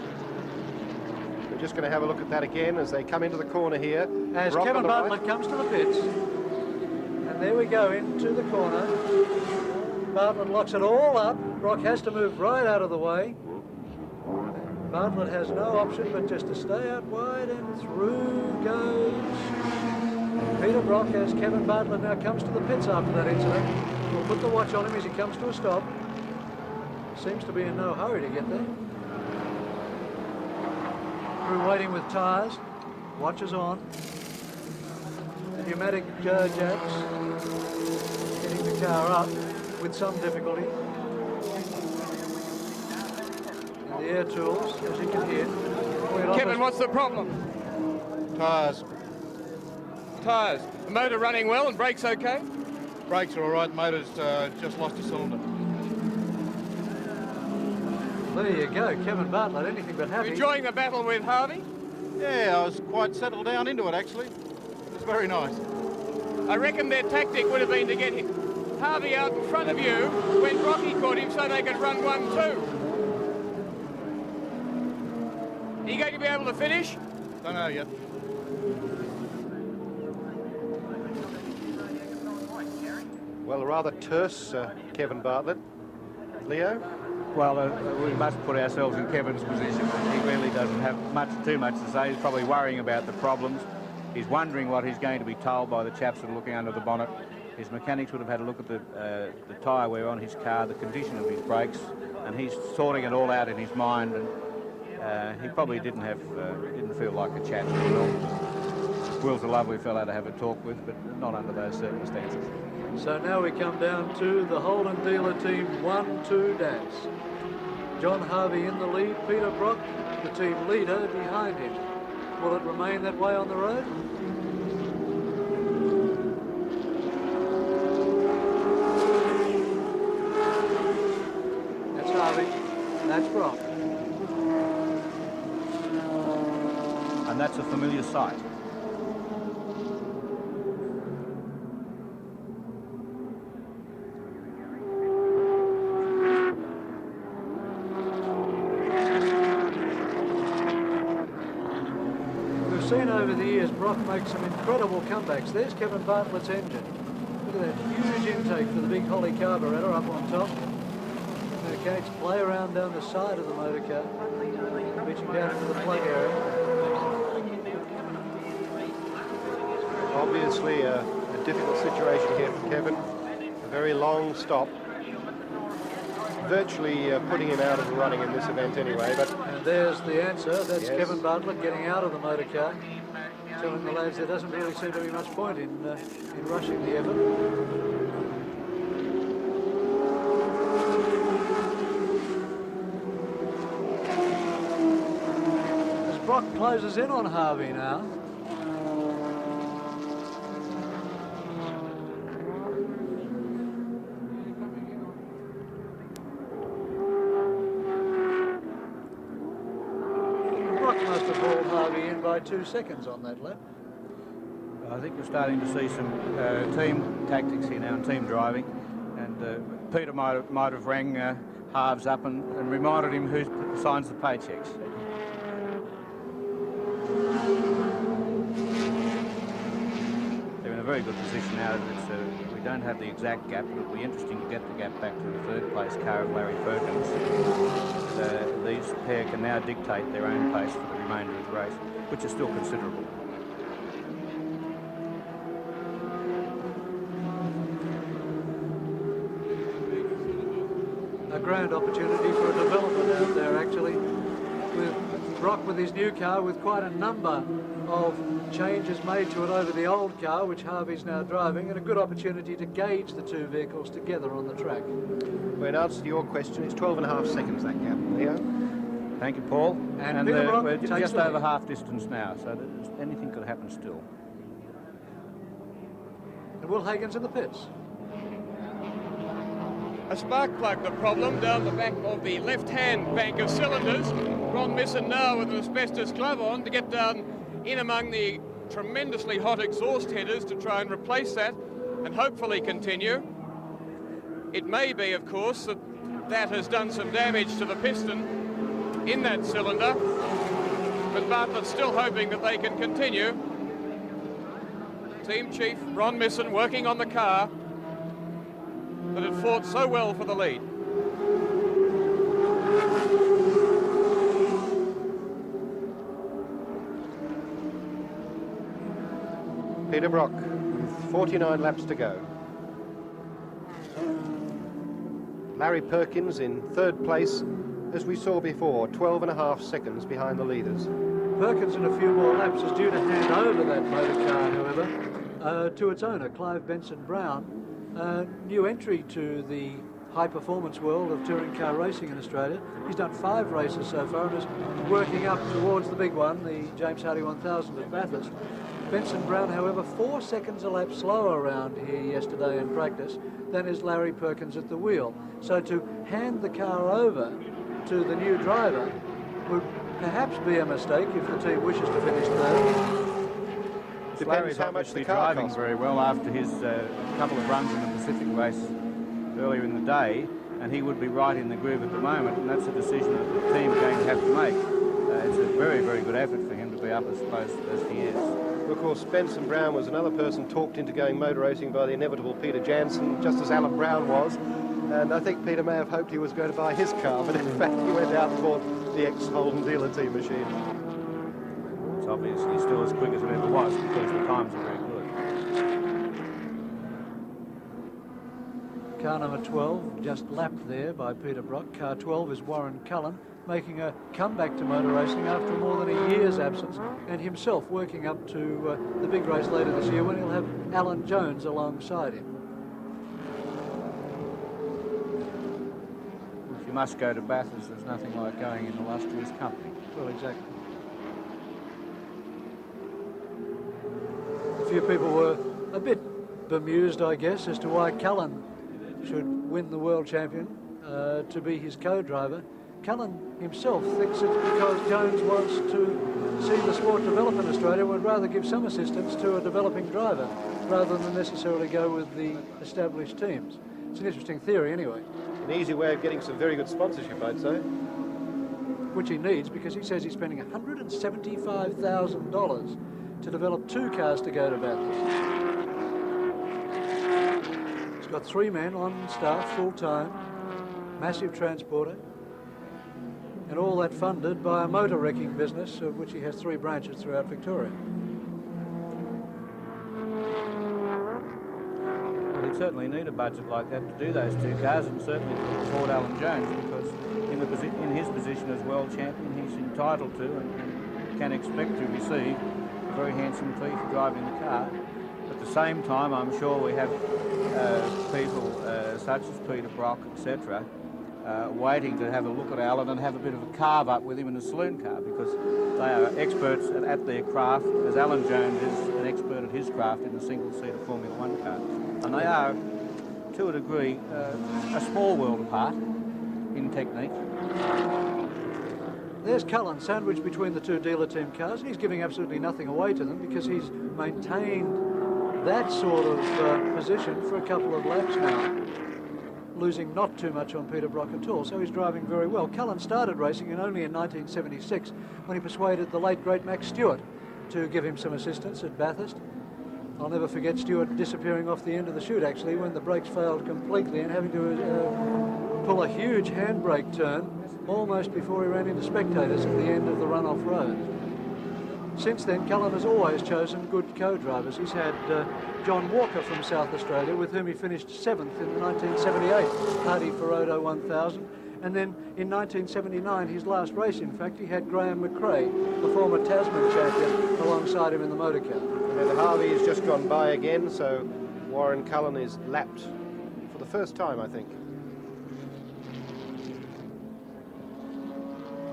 just going to have a look at that again as they come into the corner here. As Brock Kevin on the Bartlett right. comes to the pits. And there we go into the corner. Bartlett locks it all up. Brock has to move right out of the way. Bartlett has no option but just to stay out wide, and through goes Peter Brock as Kevin Bartlett now comes to the pits after that incident. We'll put the watch on him as he comes to a stop. Seems to be in no hurry to get there. Crew waiting with tyres. Watch is on. The pneumatic jacks getting the car up with some difficulty. And the air tools, as you can hear. Kevin, what's the problem? Tyres. Tyres. The motor running well and brakes okay? Brakes are all right. Motor's just lost a cylinder. There you go, Kevin Bartlett, anything but happy. Enjoying the battle with Harvey? Yeah, I was quite settled down into it, actually. It was very nice. I reckon their tactic would have been to get Harvey out in front of you when Rocky caught him so they could run 1-2. Are you going to be able to finish? Don't know yet. Well, rather terse, Kevin Bartlett. Leo? Well, we must put ourselves in Kevin's position. He really doesn't have too much to say. He's probably worrying about the problems. He's wondering what he's going to be told by the chaps that are looking under the bonnet. His mechanics would have had a look at the tyre wear on his car, the condition of his brakes, and he's sorting it all out in his mind. And he probably didn't feel like a chat at all. Will's a lovely fellow to have a talk with, but not under those circumstances. So now we come down to the Holden Dealer Team 1-2 dance. John Harvey in the lead, Peter Brock, the team leader, behind him. Will it remain that way on the road? That's Harvey, that's Brock. And that's a familiar sight. over the years, Brock makes some incredible comebacks. There's Kevin Bartlett's engine. Look at that huge intake for the big Holly carburettor up on top. Okay, it's play around down the side of the motor car, reaching down into the plug area. Obviously a difficult situation here for Kevin. A very long stop. Virtually putting him out of the running in this event anyway. But And there's the answer. That's yes. Kevin Bartlett getting out of the motor car, telling the lads there doesn't really seem to be much point in rushing the effort. As Brock closes in on Harvey now. Must have hauled Harvey in by 2 seconds on that lap. I think we're starting to see some team tactics here now and team driving. And Peter might have rang Harves up and reminded him who signs the paychecks. They're in a very good position now. We don't have the exact gap, but it'll be interesting to get the gap back to the third place car of Larry Perkins. These pair can now dictate their own pace for the remainder of the race, which is still considerable. A grand opportunity for a development out there, actually, with Brock with his new car, with quite a number of changes made to it over the old car, which Harvey's now driving, and a good opportunity to gauge the two vehicles together on the track. well, in answer to your question, it's 12.5 seconds, that gap, Leo. Thank you, Paul. And Peter Brock we're takes just the over lead. half distance now, so anything could happen still. And Will Hagen's in the pits. A spark plug the problem down the back of the left-hand bank of cylinders. Ron Misson now with an asbestos glove on to get down in among the tremendously hot exhaust headers to try and replace that and hopefully continue. It may be, of course, that has done some damage to the piston in that cylinder, but Bartlett's still hoping that they can continue. Team Chief Ron Misson working on the car that had fought so well for the lead. Peter Brock with 49 laps to go. Larry Perkins in third place, as we saw before, 12.5 seconds behind the leaders. Perkins in a few more laps is due to hand over that motor car, however, to its owner, Clive Benson Brown, a new entry to the high-performance world of touring car racing in Australia. He's done 5 races so far and is working up towards the big one, the James Hardy 1000 at Bathurst. Benson Brown, however, 4 seconds a lap slower around here yesterday in practice than is Larry Perkins at the wheel. So to hand the car over to the new driver would perhaps be a mistake if the team wishes to finish third. Larry's how much obviously the car driving costs. very well after his couple of runs in the Pacific race earlier in the day, and he would be right in the groove at the moment, and that's a decision that the team are going to have to make. It's a very, very good effort for him to be up as close as he is. Of course, Benson Brown was another person talked into going motor racing by the inevitable Peter Jansen, just as Alan Brown was. And I think Peter may have hoped he was going to buy his car, but in fact he went out and bought the ex-Holden dealer team machine. It's obviously still as quick as it ever was because the times are very good. Car number 12 just lapped there by Peter Brock. Car 12 is Warren Cullen, making a comeback to motor racing after more than a year's absence, and himself working up to the big race later this year when he'll have Alan Jones alongside him. If you must go to Bathurst, there's nothing like going in illustrious company. Well, exactly. A few people were a bit bemused, I guess, as to why Cullen should win the world champion to be his co-driver. Cullen himself thinks it's because Jones wants to see the sport develop in Australia, would rather give some assistance to a developing driver rather than necessarily go with the established teams. It's an interesting theory anyway. An easy way of getting some very good sponsorship, I'd say. Which he needs, because he says he's spending $175,000 to develop 2 cars to go to Bathurst. He's got 3 men on staff full-time, massive transporter, and all that funded by a motor wrecking business of which he has 3 branches throughout Victoria. Well, he'd certainly need a budget like that to do those 2 cars, and certainly to afford Alan Jones, because in his position as world champion, he's entitled to and can expect to receive a very handsome fee for driving the car. At the same time, I'm sure we have people such as Peter Brock, etc., waiting to have a look at Alan and have a bit of a carve up with him in a saloon car, because they are experts at their craft, as Alan Jones is an expert at his craft in the single-seater Formula 1 car. And they are, to a degree, a small world apart in technique. There's Cullen sandwiched between the 2 dealer team cars, and he's giving absolutely nothing away to them because he's maintained that sort of position for a couple of laps now, losing not too much on Peter Brock at all, so he's driving very well. Cullen started racing only in 1976 when he persuaded the late great Max Stewart to give him some assistance at Bathurst. I'll never forget Stewart disappearing off the end of the chute actually when the brakes failed completely and having to pull a huge handbrake turn almost before he ran into spectators at the end of the run-off road. Since then, Cullen has always chosen good co-drivers. He's had John Walker from South Australia, with whom he finished 7th in the 1978 Hardy Ferodo 1000. And then in 1979, his last race, in fact, he had Graham McRae, the former Tasman champion, alongside him in the motor car. And Harvey has just gone by again, so Warren Cullen is lapped for the first time, I think.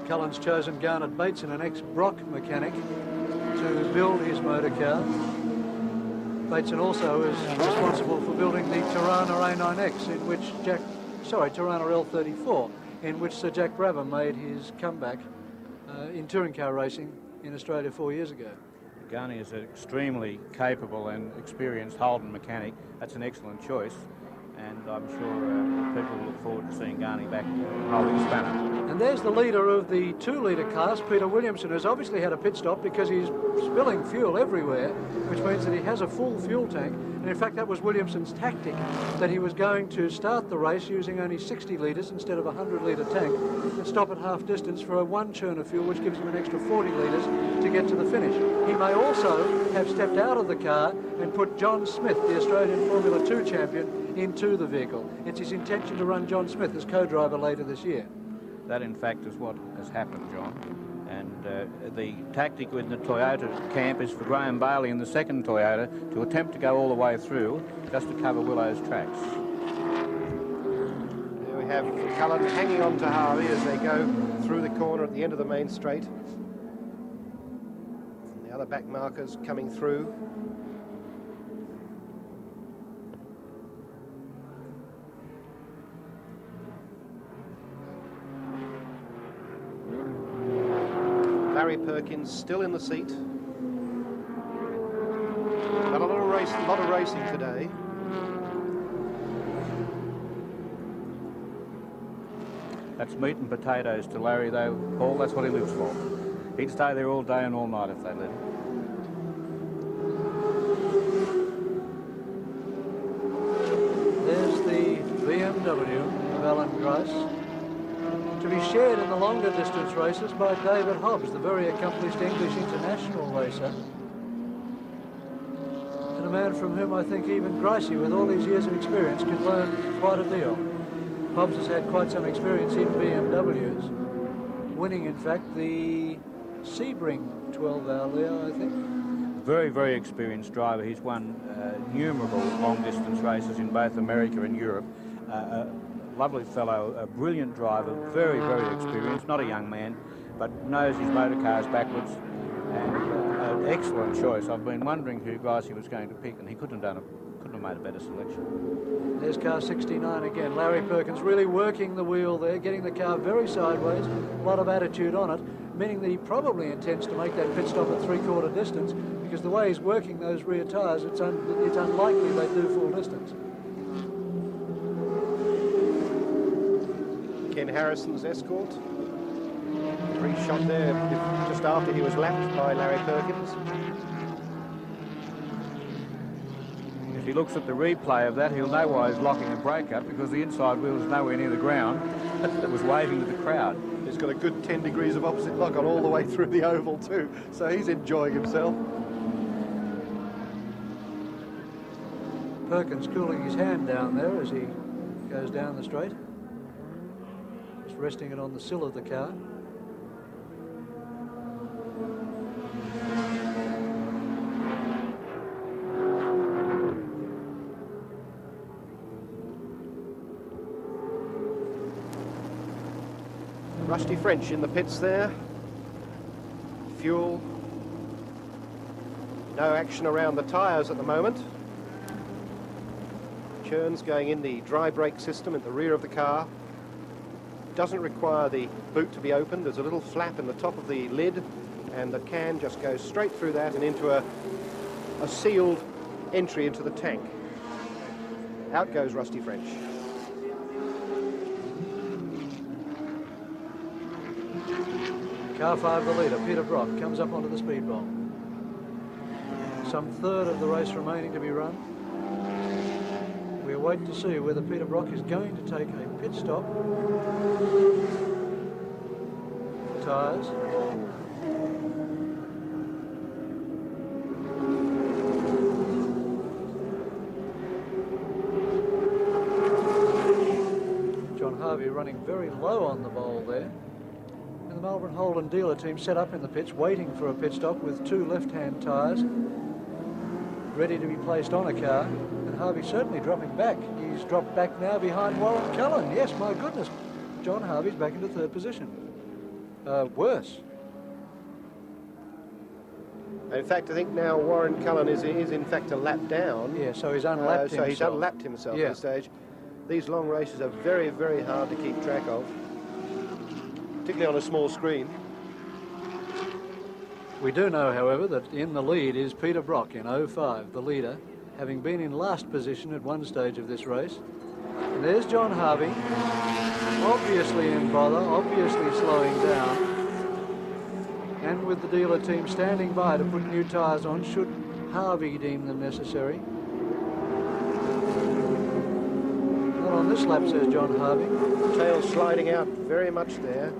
Cullen's chosen Garnet Bateson, an ex-Brock mechanic, to build his motor car. Bateson also is responsible for building the Tirana A9X, in which Tirana L34, in which Sir Jack Brabham made his comeback in touring car racing in Australia 4 years ago. Garney is an extremely capable and experienced Holden mechanic. That's an excellent choice, and I'm sure people look forward to seeing Garney back holding spanner. And there's the leader of the 2-litre class, Peter Williamson, who's obviously had a pit stop because he's spilling fuel everywhere, which means that he has a full fuel tank. And in fact, that was Williamson's tactic, that he was going to start the race using only 60 litres instead of a 100-litre tank and stop at half distance for a 1 churn of fuel, which gives him an extra 40 litres to get to the finish. He may also have stepped out of the car and put John Smith, the Australian Formula 2 champion, into the vehicle. It's his intention to run John Smith as co-driver later this year. That, in fact, is what has happened, John. And the tactic with the Toyota camp is for Graham Bailey in the second Toyota to attempt to go all the way through just to cover Willow's tracks. There we have Cullen hanging on to Harvey as they go through the corner at the end of the main straight. And the other back markers coming through. Larry Perkins still in the seat. Got a lot of racing today. That's meat and potatoes to Larry, though, Paul. That's what he lives for. He'd stay there all day and all night if they let him. There's the BMW of Alan Grice, to be shared in the longer distance races by David Hobbs, the very accomplished English international racer, and a man from whom I think even Gricey, with all these years of experience, could learn quite a deal. Hobbs has had quite some experience in BMWs, winning in fact the Sebring 12-hour there, I think. Very, very experienced driver. He's won innumerable long-distance races in both America and Europe. Lovely fellow, a brilliant driver, very, very experienced, not a young man, but knows his motor cars backwards, and an excellent choice. I've been wondering who Gricey was going to pick, and he couldn't have made a better selection. There's car 69 again. Larry Perkins really working the wheel there, getting the car very sideways, a lot of attitude on it, meaning that he probably intends to make that pit stop at 3/4 distance, because the way he's working those rear tyres, it's unlikely they do full distance. Ken Harrison's escort. Brief shot there just after he was lapped by Larry Perkins. he looks at the replay of that, he'll know why he's locking a brake up, because the inside wheel is nowhere near the ground. It was waving to the crowd. He's got a good 10 degrees of opposite lock on all the way through the oval too, so he's enjoying himself. Perkins cooling his hand down there as he goes down the straight. Just resting it on the sill of the car. Rusty French in the pits there. Fuel. No action around the tyres at the moment. Churns going in the dry brake system at the rear of the car. Doesn't require the boot to be opened. There's a little flap in the top of the lid, and the can just goes straight through that and into a sealed entry into the tank. Out goes Rusty French. Car 5, the leader, Peter Brock, comes up onto the speed bowl. Some third of the race remaining to be run. We'll wait to see whether Peter Brock is going to take a pit stop. Tyres. John Harvey running very low on the bowl there. The Melbourne Holden dealer team set up in the pits, waiting for a pit stop with 2 left-hand tyres ready to be placed on a car. And Harvey certainly dropping back. He's dropped back now behind Warren Cullen. Yes, my goodness. John Harvey's back into 3rd position. Worse. In fact, I think now Warren Cullen is in fact a lap down. Yeah, so he's unlapped himself. So he's unlapped himself at this stage. These long races are very, very hard to keep track of, particularly on a small screen. We do know, however, that in the lead is Peter Brock in 05, the leader, having been in last position at one stage of this race. And there's John Harvey, obviously in bother, obviously slowing down, and with the dealer team standing by to put new tyres on should Harvey deem them necessary. Not on this lap, says John Harvey. Tail sliding out very much there.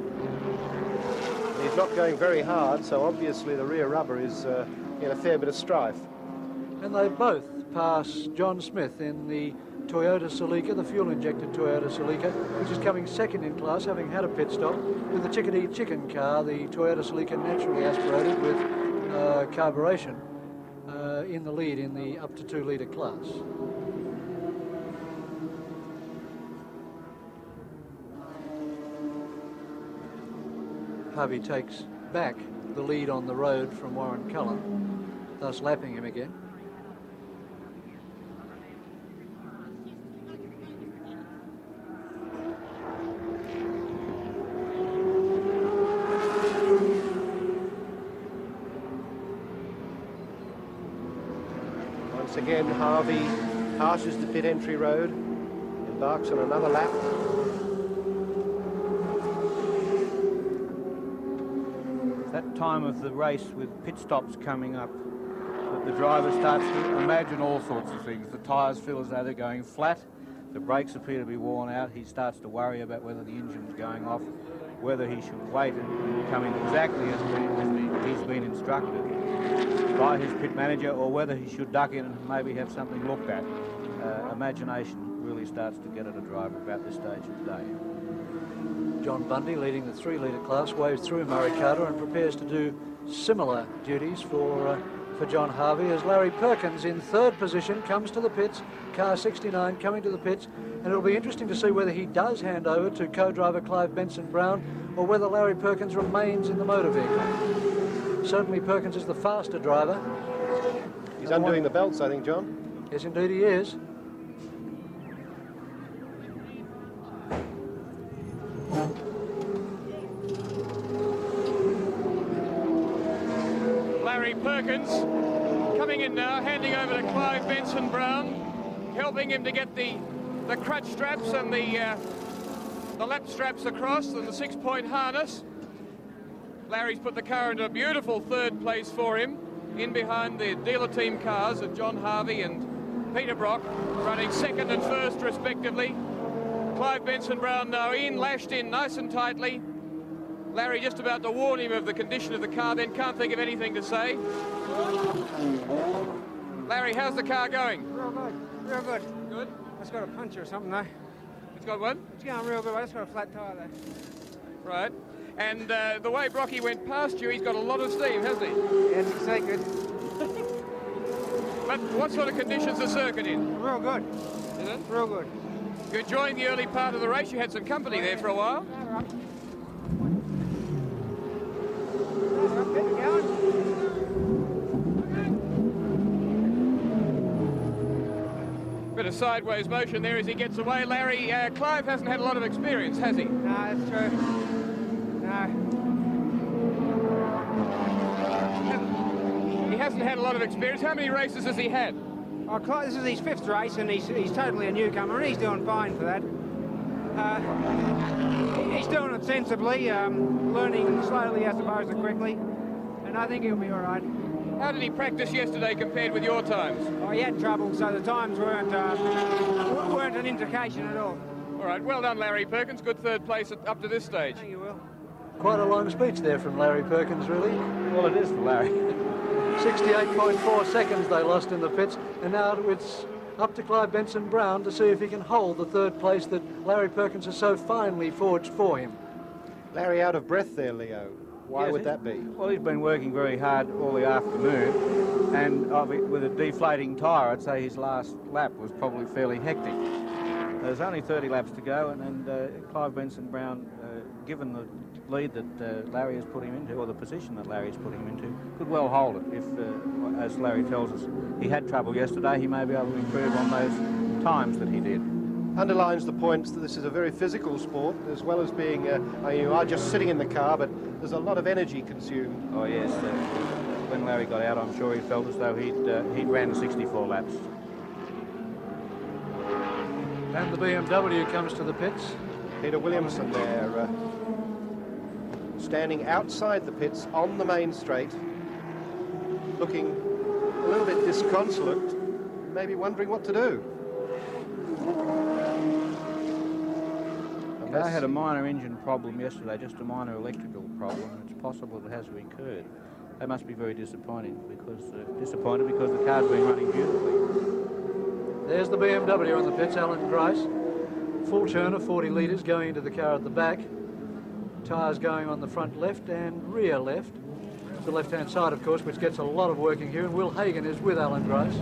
He's not going very hard, so obviously the rear rubber is in a fair bit of strife. And they both pass John Smith in the Toyota Celica, the fuel-injected Toyota Celica, which is coming second in class, having had a pit stop with the Chickadee Chicken car, the Toyota Celica naturally aspirated with carburation, in the lead in the up to 2 litre class. Harvey takes back the lead on the road from Warren Cullen, thus lapping him again. Once again, Harvey passes the pit entry road, embarks on another lap. That time of the race with pit stops coming up, that the driver starts to imagine all sorts of things. The tyres feel as though they're going flat, the brakes appear to be worn out. He starts to worry about whether the engine's going off, whether he should wait and come in exactly as he's been instructed by his pit manager, or whether he should duck in and maybe have something looked at. Imagination really starts to get at a driver about this stage of the day. John Bundy, leading the 3 litre class, waves through Murray Carter and prepares to do similar duties for John Harvey, as Larry Perkins in 3rd position comes to the pits, car 69 coming to the pits, and it'll be interesting to see whether he does hand over to co-driver Clive Benson-Brown or whether Larry Perkins remains in the motor vehicle. Certainly Perkins is the faster driver. He's undoing the belts, I think, John. Yes, indeed he is. Larry Perkins coming in now, handing over to Clive Benson-Brown, helping him to get the crutch straps and the lap straps across and the 6-point harness. Larry's put the car into a beautiful 3rd place for him, in behind the dealer team cars of John Harvey and Peter Brock, running second and first respectively. Clive Benson-Brown now in, lashed in nice and tightly. Larry just about to warn him of the condition of the car, then can't think of anything to say. Larry, how's the car going? Real good, real good. Good? It's got a puncture or something though. It's got one? It's going real good, it's got a flat tyre though. Right. And the way Brocky went past you, he's got a lot of steam, hasn't he? Yeah, it's so good. But what sort of conditions the circuit in? Real good. Is it? Real good. You're enjoying the early part of the race. You had some company there for a while. Bit of sideways motion there as he gets away. Larry, Clive hasn't had a lot of experience, has he? No, that's true. No. He hasn't had a lot of experience. How many races has he had? Oh, this is his 5th race and he's totally a newcomer and he's doing fine for that. He's doing it sensibly, learning slowly as opposed to quickly, and I think he'll be all right. How did he practice yesterday compared with your times? Oh, he had trouble, so the times weren't an indication at all. All right, well done, Larry Perkins. Good third place up to this stage. Thank you, Will. Quite a long speech there from Larry Perkins, really. Well, it is for Larry. 68.4 seconds they lost in the pits, and now it's up to Clive Benson-Brown to see if he can hold the third place that Larry Perkins has so finely forged for him. Larry out of breath there, Leo. Why Yes, would that be? Well, he's been working very hard all the afternoon, and with a deflating tyre, I'd say his last lap was probably fairly hectic. There's only 30 laps to go, and Clive Benson-Brown, given the lead that Larry has put him into, or the position that Larry has put him into, could well hold it. If, as Larry tells us, he had trouble yesterday, he may be able to improve on those times that he did. Underlines the points that this is a very physical sport, as well as being, you are just sitting in the car, but there's a lot of energy consumed. Oh yes, when Larry got out, I'm sure he felt as though he'd ran 64 laps. And the BMW comes to the pits. Peter Williamson there, standing outside the pits on the main straight, looking a little bit disconsolate, maybe wondering what to do. The car had a minor engine problem yesterday, just a minor electrical problem. It's possible it has recurred. They must be very disappointed because the car's been running beautifully. There's the BMW in the pits, Alan Grice. Full churner, 40 litres, going into the car at the back. Tyres going on the front left and rear left. The left-hand side, of course, which gets a lot of working here, and Will Hagan is with Alan Grice.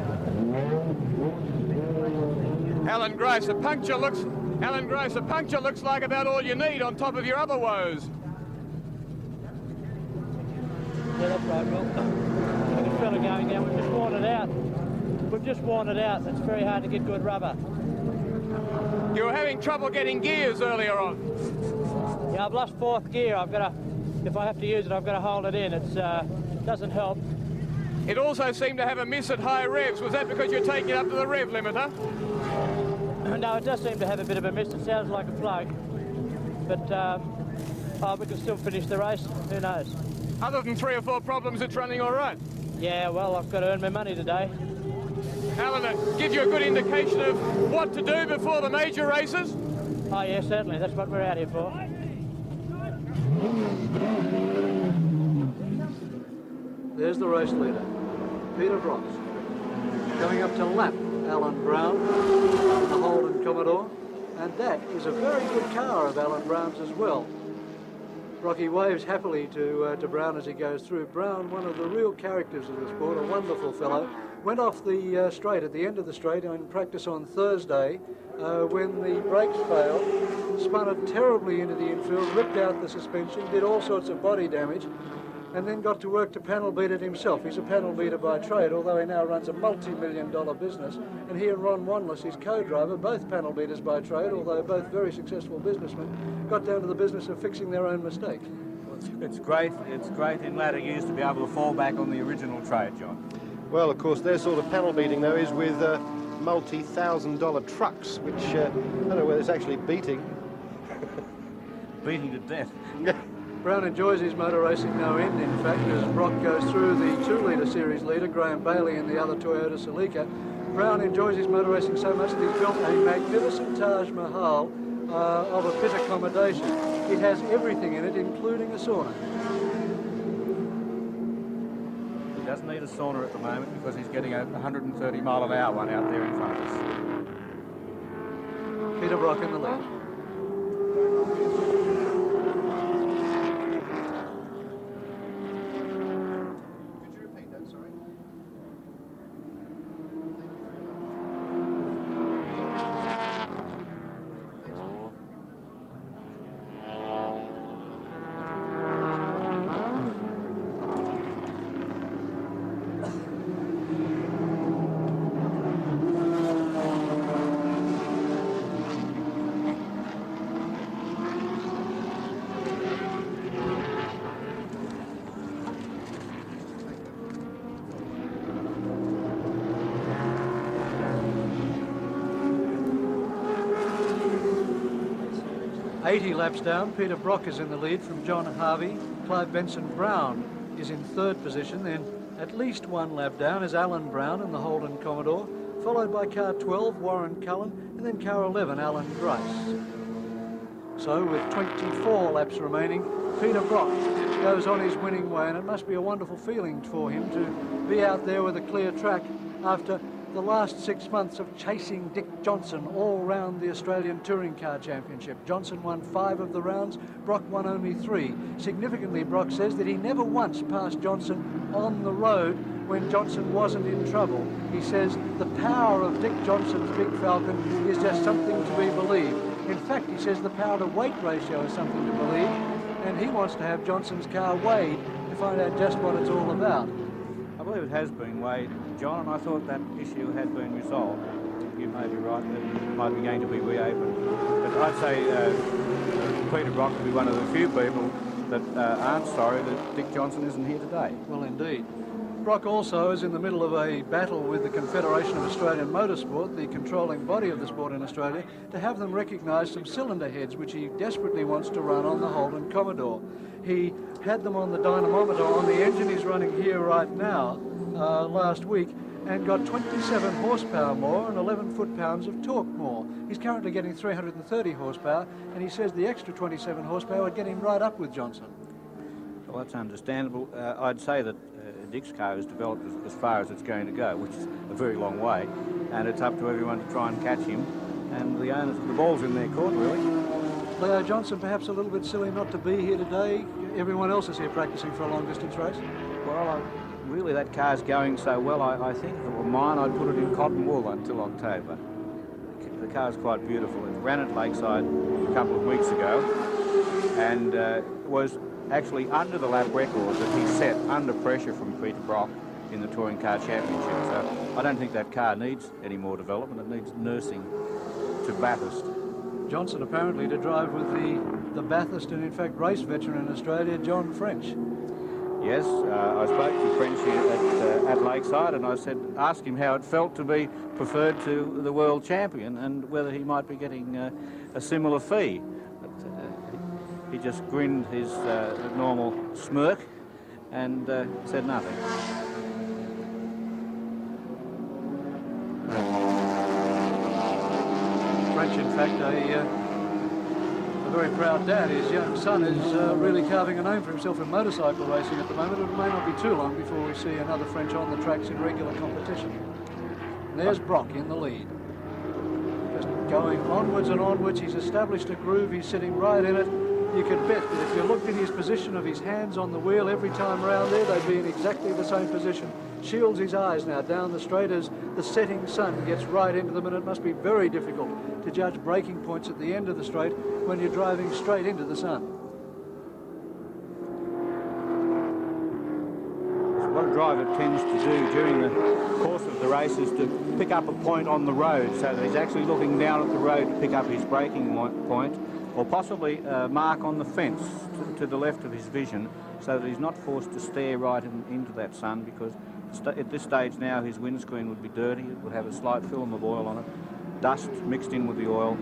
Alan Grice, a puncture looks like about all you need on top of your other woes. Yeah, that's right, Will. Look at fella going down. We've just worn it out. It's very hard to get good rubber. You were having trouble getting gears earlier on. Yeah, I've lost 4th gear. If I have to use it, I've got to hold it in. It doesn't help. It also seemed to have a miss at high revs. Was that because you're taking it up to the rev limiter? No, it does seem to have a bit of a miss. It sounds like a float. But we can still finish the race. Who knows? Other than 3 or 4 problems, it's running all right. Yeah, well, I've got to earn my money today. Alan, give you a good indication of what to do before the major races? Oh, yeah, certainly. That's what we're out here for. There's the race leader, Peter Brock. Going up to lap Alan Brown, the Holden Commodore. And that is a very good car of Alan Brown's as well. Rocky waves happily to Brown as he goes through. Brown, one of the real characters of the sport, a wonderful fellow. Went off the straight at the end of the straight in practice on Thursday when the brakes failed, spun it terribly into the infield, ripped out the suspension, did all sorts of body damage, and then got to work to panel beat it himself. He's a panel beater by trade, although he now runs a multi-million-dollar business. And he and Ron Wanless, his co-driver, both panel beaters by trade, although both very successful businessmen, got down to the business of fixing their own mistake. It's great in latter years to be able to fall back on the original trade, John. Well, of course, their sort of panel beating, though, is with multi-$1,000 trucks, which I don't know whether it's actually beating. Beating to death. Brown enjoys his motor racing no end, in fact, as Brock goes through the 2-litre series leader, Graham Bailey in the other Toyota Celica. Brown enjoys his motor racing so much that he's built a magnificent Taj Mahal of a pit accommodation. It has everything in it, including a sauna. He doesn't need a sauna at the moment because he's getting a 130 mile an hour one out there in front of us. Peter Brock in the lead. Laps down, Peter Brock is in the lead from John Harvey. Clive Benson Brown is in third position. Then at least 1 lap down is Alan Brown in the Holden Commodore, followed by car 12, Warren Cullen, and then car 11, Alan Grace. So with 24 laps remaining, Peter Brock goes on his winning way, and it must be a wonderful feeling for him to be out there with a clear track after the last 6 months of chasing Dick Johnson all round the Australian Touring Car Championship. Johnson won 5 of the rounds, Brock won only 3. Significantly, Brock says that he never once passed Johnson on the road when Johnson wasn't in trouble. He says the power of Dick Johnson's Big Falcon is just something to be believed. In fact, he says the power to weight ratio is something to believe, and he wants to have Johnson's car weighed to find out just what it's all about. I believe it has been weighed, John, and I thought that issue had been resolved. You may be right that it might be going to be reopened. But I'd say Peter Brock would be one of the few people that aren't sorry that Dick Johnson isn't here today. Well, indeed. Brock also is in the middle of a battle with the Confederation of Australian Motorsport, the controlling body of the sport in Australia, to have them recognise some cylinder heads which he desperately wants to run on the Holden Commodore. He had them on the dynamometer on the engine he's running here right now last week, and got 27 horsepower more and 11 foot-pounds of torque more. He's currently getting 330 horsepower, and he says the extra 27 horsepower would get him right up with Johnson. Well, that's understandable. I'd say that Dick's car has developed as far as it's going to go, which is a very long way, and it's up to everyone to try and catch him, and the owners, the ball's in their court, really. Leo Johnson perhaps a little bit silly not to be here today. Everyone else is here practicing for a long-distance race. Well, really that car's going so well, I think if it were mine, I'd put it in cotton wool until October. The car's quite beautiful. It ran at Lakeside a couple of weeks ago, and was actually under the lap record that he set under pressure from Peter Brock in the Touring Car Championship. So I don't think that car needs any more development. It needs nursing to Bathurst. Johnson apparently to drive with the Bathurst and in fact race veteran in Australia, John French. Yes, I spoke to French at Lakeside, and I said, ask him how it felt to be preferred to the world champion and whether he might be getting a similar fee. But, he just grinned his normal smirk and said nothing. French, in fact, a very proud dad. His young son is really carving a name for himself in motorcycle racing at the moment. It may not be too long before we see another French on the tracks in regular competition. And there's Brock in the lead. Just going onwards and onwards. He's established a groove. He's sitting right in it. You can bet that if you looked in his position of his hands on the wheel every time round there, they'd be in exactly the same position. Shields his eyes now down the straight as the setting sun gets right into them, and it must be very difficult to judge braking points at the end of the straight when you're driving straight into the sun. So what a driver tends to do during the course of the race is to pick up a point on the road so that he's actually looking down at the road to pick up his braking point, or possibly mark on the fence to the left of his vision so that he's not forced to stare right into that sun, because at this stage now his windscreen would be dirty. It would have a slight film of oil on it, dust mixed in with the oil,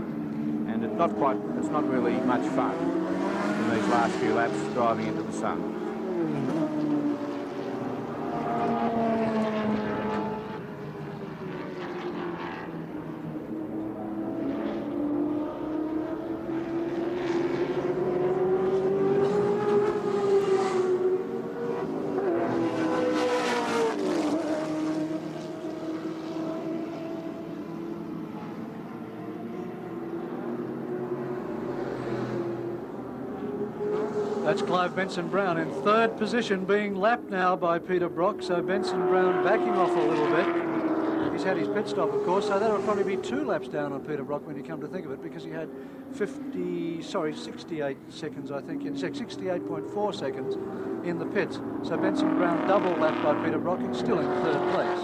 and and it's not really much fun in these last few laps driving into the sun. That's Clive Benson-Brown in third position, being lapped now by Peter Brock. So Benson-Brown backing off a little bit. He's had his pit stop, of course, so that'll probably be 2 laps down on Peter Brock when you come to think of it, because he had 68 seconds, I think, 68.4 seconds in the pits. So Benson-Brown double lapped by Peter Brock and still in third place.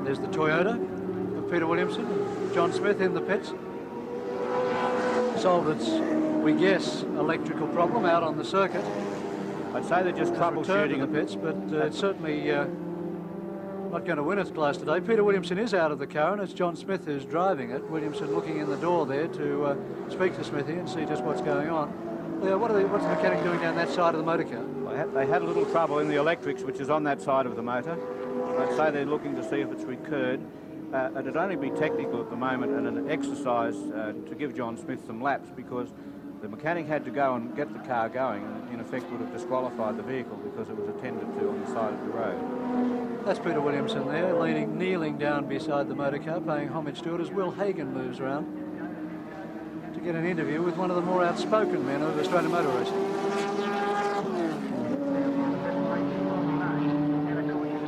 There's the Toyota of Peter Williamson, John Smith in the pits. Solved its, we guess, electrical problem out on the circuit. I'd say they're just troubleshooting the pits, but it's certainly not going to win its class today. Peter Williamson is out of the car, and it's John Smith who's driving it. Williamson looking in the door there to speak to Smithy and see just what's going on. Leo, what's the mechanic doing down that side of the motor car? They had a little trouble in the electrics, which is on that side of the motor. I'd say they're looking to see if it's recurred. It'd only be technical at the moment and an exercise to give John Smith some laps, because the mechanic had to go and get the car going and in effect would have disqualified the vehicle because it was attended to on the side of the road. That's Peter Williamson there, kneeling down beside the motor car, paying homage to it as Will Hagan moves around to get an interview with one of the more outspoken men of Australian motor racing.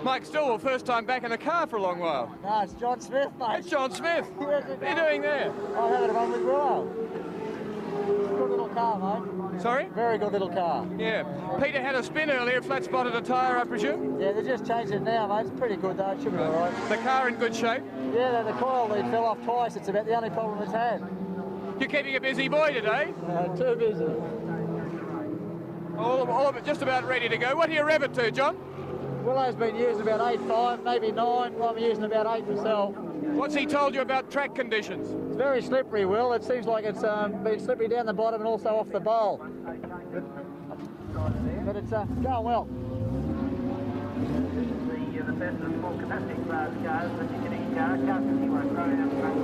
Mike Stillwell, first time back in the car for a long while. No, it's John Smith, mate. It's John Smith. What are you doing there? I'm having a run with Willow. Good little car, mate. Sorry? Very good little car. Yeah. Peter had a spin earlier, flat spotted a tyre, I presume? Yeah, they just changed it now, mate. It's pretty good, though. It should be all right. The car in good shape? Yeah, the coil lead fell off twice. It's about the only problem it's had. You're keeping a busy boy today? Too busy. All of it just about ready to go. What do you rev it to, John? Willow's been using about 8.5, maybe 9. I'm using about 8 myself. What's he told you about track conditions? It's very slippery, Will. It seems like it's been slippery down the bottom and also off the bowl. But it's going well. The best of small capacity class cars, the ticketing car, car 51 running up front.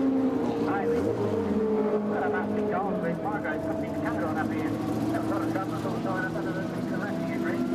Bailey. Well, I'm asking Joel, where's Margaret? Something to come on up here. That was on a trouble, all sign up under the left here, Green.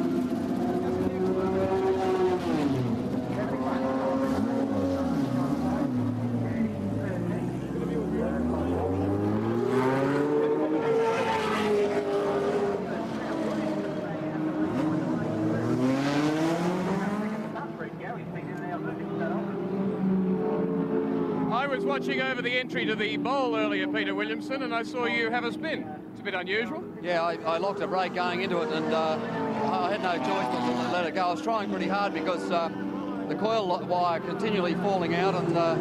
I was watching over the entry to the bowl earlier, Peter Williamson, and I saw you have a spin. It's a bit unusual. Yeah, I locked a brake going into it, and I had no choice but to let it go. I was trying pretty hard because the coil wire continually falling out, and I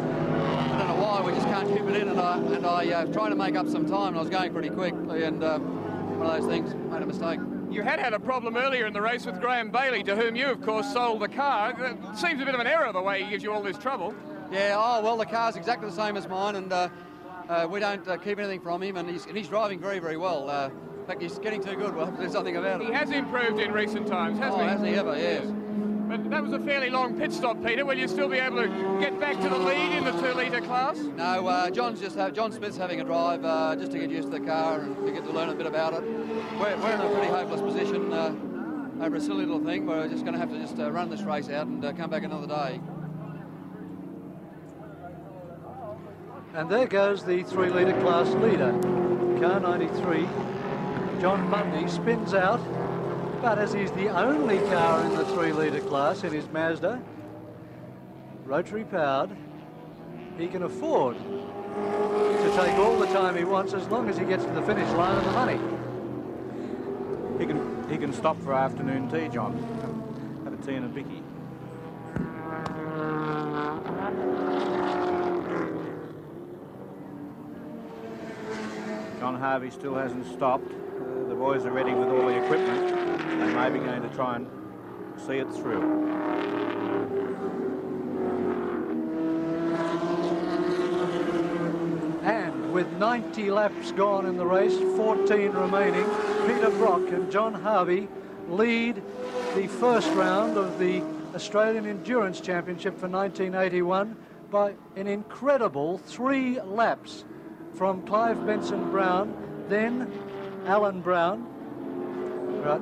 don't know why, we just can't keep it in, and I tried to make up some time, and I was going pretty quickly, and one of those things, made a mistake. You had a problem earlier in the race with Graham Bailey, to whom you, of course, sold the car. It seems a bit of an error, the way he gives you all this trouble. Yeah, oh, well, the car's exactly the same as mine, and we don't keep anything from him, and he's driving very, very well. In fact, he's getting too good. We'll have to do something about it. He has improved in recent times, hasn't he? Hasn't he ever? Yes. But that was a fairly long pit stop, Peter. Will you still be able to get back to the lead in the 2-litre class? No, John Smith's having a drive just to get used to the car and to get to learn a bit about it. We're in a pretty hopeless position over a silly little thing. We're just going to have to just run this race out and come back another day. And there goes the 3-litre class leader. Car 93, John Bundy, spins out, but as he's the only car in the 3-litre class in his Mazda, rotary powered, he can afford to take all the time he wants as long as he gets to the finish line and the money. He can stop for afternoon tea, John. Have a tea and a bicky. Harvey still hasn't stopped. The boys are ready with all the equipment. They may be going to try and see it through. And with 90 laps gone in the race, 14 remaining, Peter Brock and John Harvey lead the first round of the Australian Endurance Championship for 1981 by an incredible 3 laps from Clive Benson Brown, then Alan Brown. Right.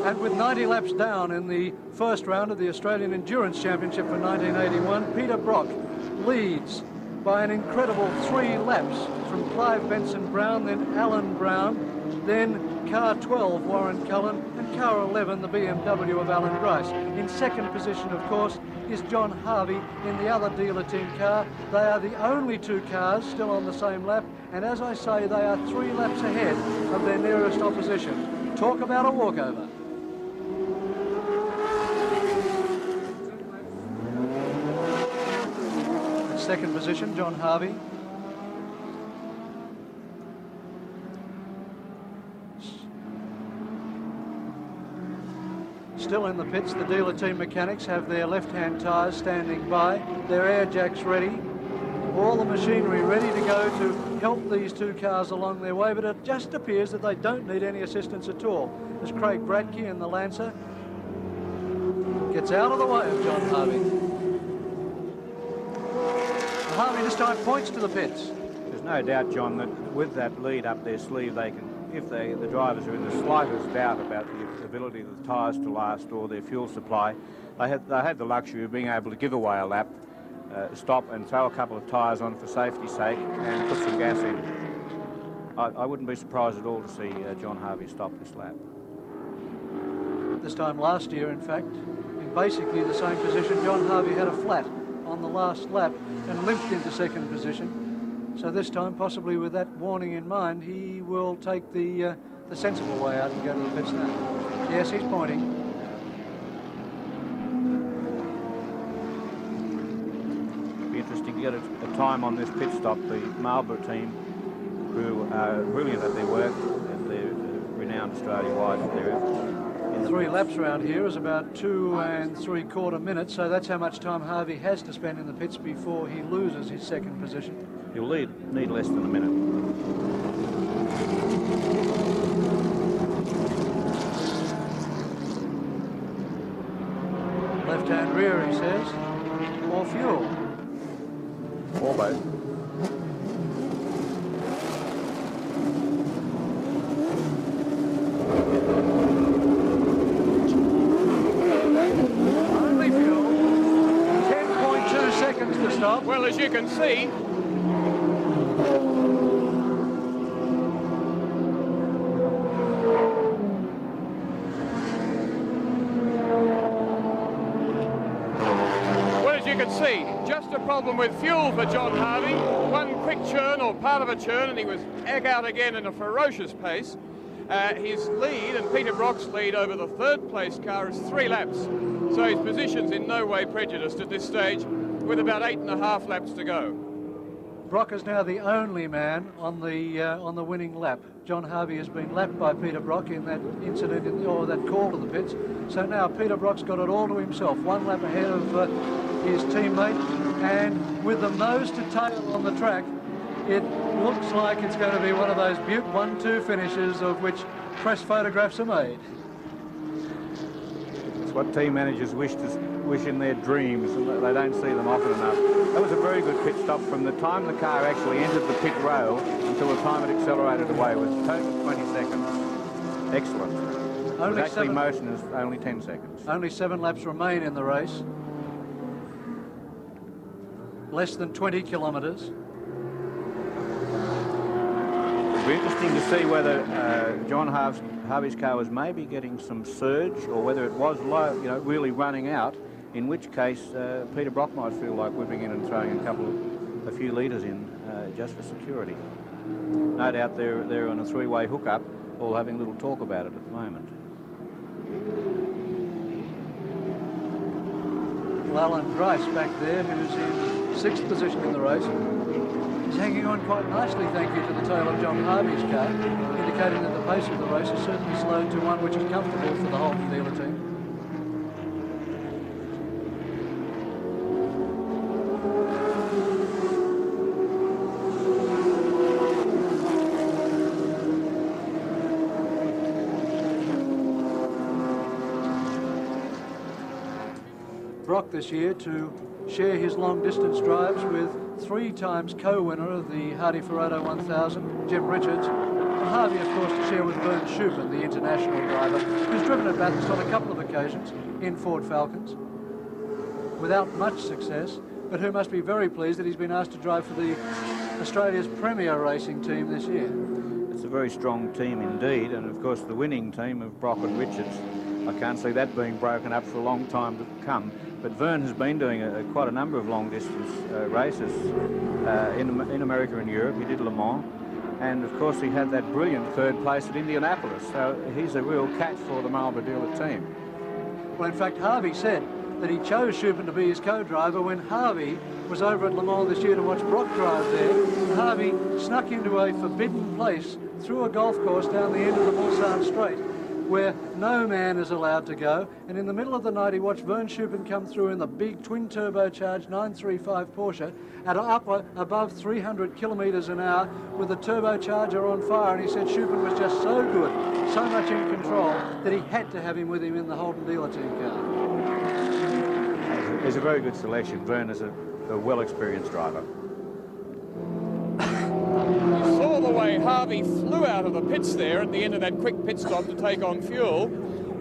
And with 90 laps down in the first round of the Australian Endurance Championship for 1981, Peter Brock leads by an incredible 3 laps from Clive Benson Brown, then Alan Brown, then car 12, Warren Cullen, and car 11, the BMW of Alan Grice. In second position, of course, is John Harvey in the other dealer team car. They are the only 2 cars still on the same lap, and as I say, they are 3 laps ahead of their nearest opposition. Talk about a walkover. Second position, John Harvey. Still in the pits, the dealer team mechanics have their left-hand tyres standing by, their air jacks ready, all the machinery ready to go to help these 2 cars along their way, but it just appears that they don't need any assistance at all, as Craig Bradke in the Lancer gets out of the way of John Harvey. Harvey this time points to the pits. There's no doubt, John, that with that lead up their sleeve, they can, if the drivers are in the slightest doubt about the ability of the tyres to last or their fuel supply, they had the luxury of being able to give away a lap, stop and throw a couple of tyres on for safety's sake and put some gas in. I wouldn't be surprised at all to see John Harvey stop this lap. This time last year, in fact, in basically the same position, John Harvey had a flat on the last lap and limped into second position. So this time, possibly with that warning in mind, he will take the sensible way out and go to the pits now. Yes, he's pointing. It'll be interesting to get a time on this pit stop. The Marlborough team, who are brilliant at their work, and they're renowned Australia-wide for their efforts. 3 laps around here is about 2 3/4 minutes, so that's how much time Harvey has to spend in the pits before he loses his second position. He'll need less than a minute. Left-hand rear, he says, or fuel. Or both. Well, as you can see, just a problem with fuel for John Harvey. One quick churn or part of a churn and he was egg out again in a ferocious pace. His lead and Peter Brock's lead over the 3rd place car is 3 laps. So his position's in no way prejudiced at this stage, with about 8.5 laps to go. Brock is now the only man on the winning lap. John Harvey has been lapped by Peter Brock in that incident or that call to the pits. So now Peter Brock's got it all to himself, 1 lap ahead of his teammate, and with them nose to tail on the track, it looks like it's going to be one of those Butte 1-2 finishes of which press photographs are made. It's what team managers wish in their dreams, and they don't see them often enough. That was a very good pit stop from the time the car actually entered the pit row until the time it accelerated away. It was a total of 20 seconds. Excellent. Only actually motion is only 10 seconds. Only 7 laps remain in the race. Less than 20 kilometres. It'll be interesting to see whether John Harvey's car was maybe getting some surge, or whether it was low, really running out, in which case Peter Brock might feel like whipping in and throwing a few litres in just for security. No doubt they're on a 3-way hookup, all having a little talk about it at the moment. Well, Alan Grice back there, who's in 6th position in the race, is hanging on quite nicely, thank you, to the tail of John Harvey's car, indicating that the pace of the race is certainly slowed to one which is comfortable for the Holden dealer team. Brock this year to share his long distance drives with 3 times co-winner of the Hardy Ferrado 1000, Jim Richards, and Harvey, of course, to share with Vern Schuppen, the international driver, who's driven at Bathurst on a couple of occasions in Ford Falcons without much success, but who must be very pleased that he's been asked to drive for the Australia's premier racing team this year. It's a very strong team indeed, and of course the winning team of Brock and Richards, I can't see that being broken up for a long time to come. But Vern has been doing quite a number of long-distance races in America and Europe. He did Le Mans, and of course he had that brilliant 3rd place at Indianapolis. So he's a real catch for the Marlboro dealer team. Well, in fact, Harvey said that he chose Schuppen to be his co-driver when Harvey was over at Le Mans this year to watch Brock drive there. And Harvey snuck into a forbidden place through a golf course down the end of the Mulsanne Straight, where no man is allowed to go, and in the middle of the night he watched Vern Schuppen come through in the big twin turbocharged 935 Porsche at above 300 kilometres an hour with the turbocharger on fire, and he said Schuppen was just so good, so much in control, that he had to have him with him in the Holden dealer team car. It's a very good selection. Vern is a well-experienced driver. You saw the way Harvey flew out of the pits there at the end of that quick pit stop to take on fuel.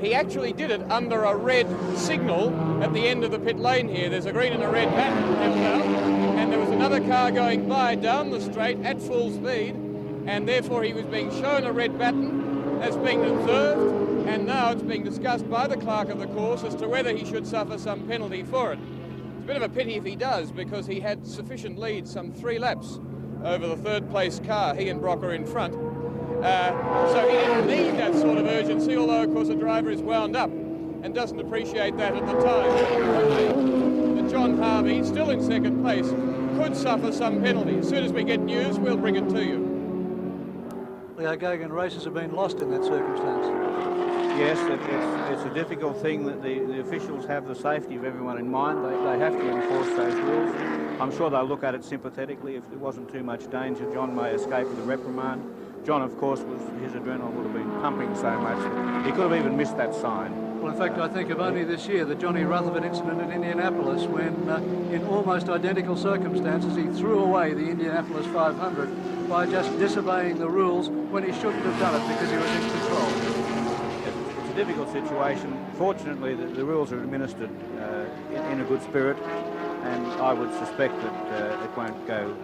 He actually did it under a red signal at the end of the pit lane here. There's a green and a red baton held out, and there was another car going by down the straight at full speed, and therefore he was being shown a red baton as being observed, and now it's being discussed by the clerk of the course as to whether he should suffer some penalty for it. It's a bit of a pity if he does, because he had sufficient lead, some 3 laps over the 3rd place car. He and Brock are in front. So he didn't need that sort of urgency, although of course a driver is wound up and doesn't appreciate that at the time. But John Harvey, still in 2nd place, could suffer some penalty. As soon as we get news, we'll bring it to you. Leo Gagan, races have been lost in that circumstance. Yes, it's a difficult thing that the officials have the safety of everyone in mind. They have to enforce those rules. I'm sure they'll look at it sympathetically. If there wasn't too much danger, John may escape with a reprimand. John, of course, his adrenaline would have been pumping so much that he could have even missed that sign. Well, in fact, I think of only this year the Johnny Rutherford incident in Indianapolis when, in almost identical circumstances, he threw away the Indianapolis 500 by just disobeying the rules when he shouldn't have done it because he was in control. It's a difficult situation. Fortunately, the rules are administered in a good spirit, and I would suspect that it won't go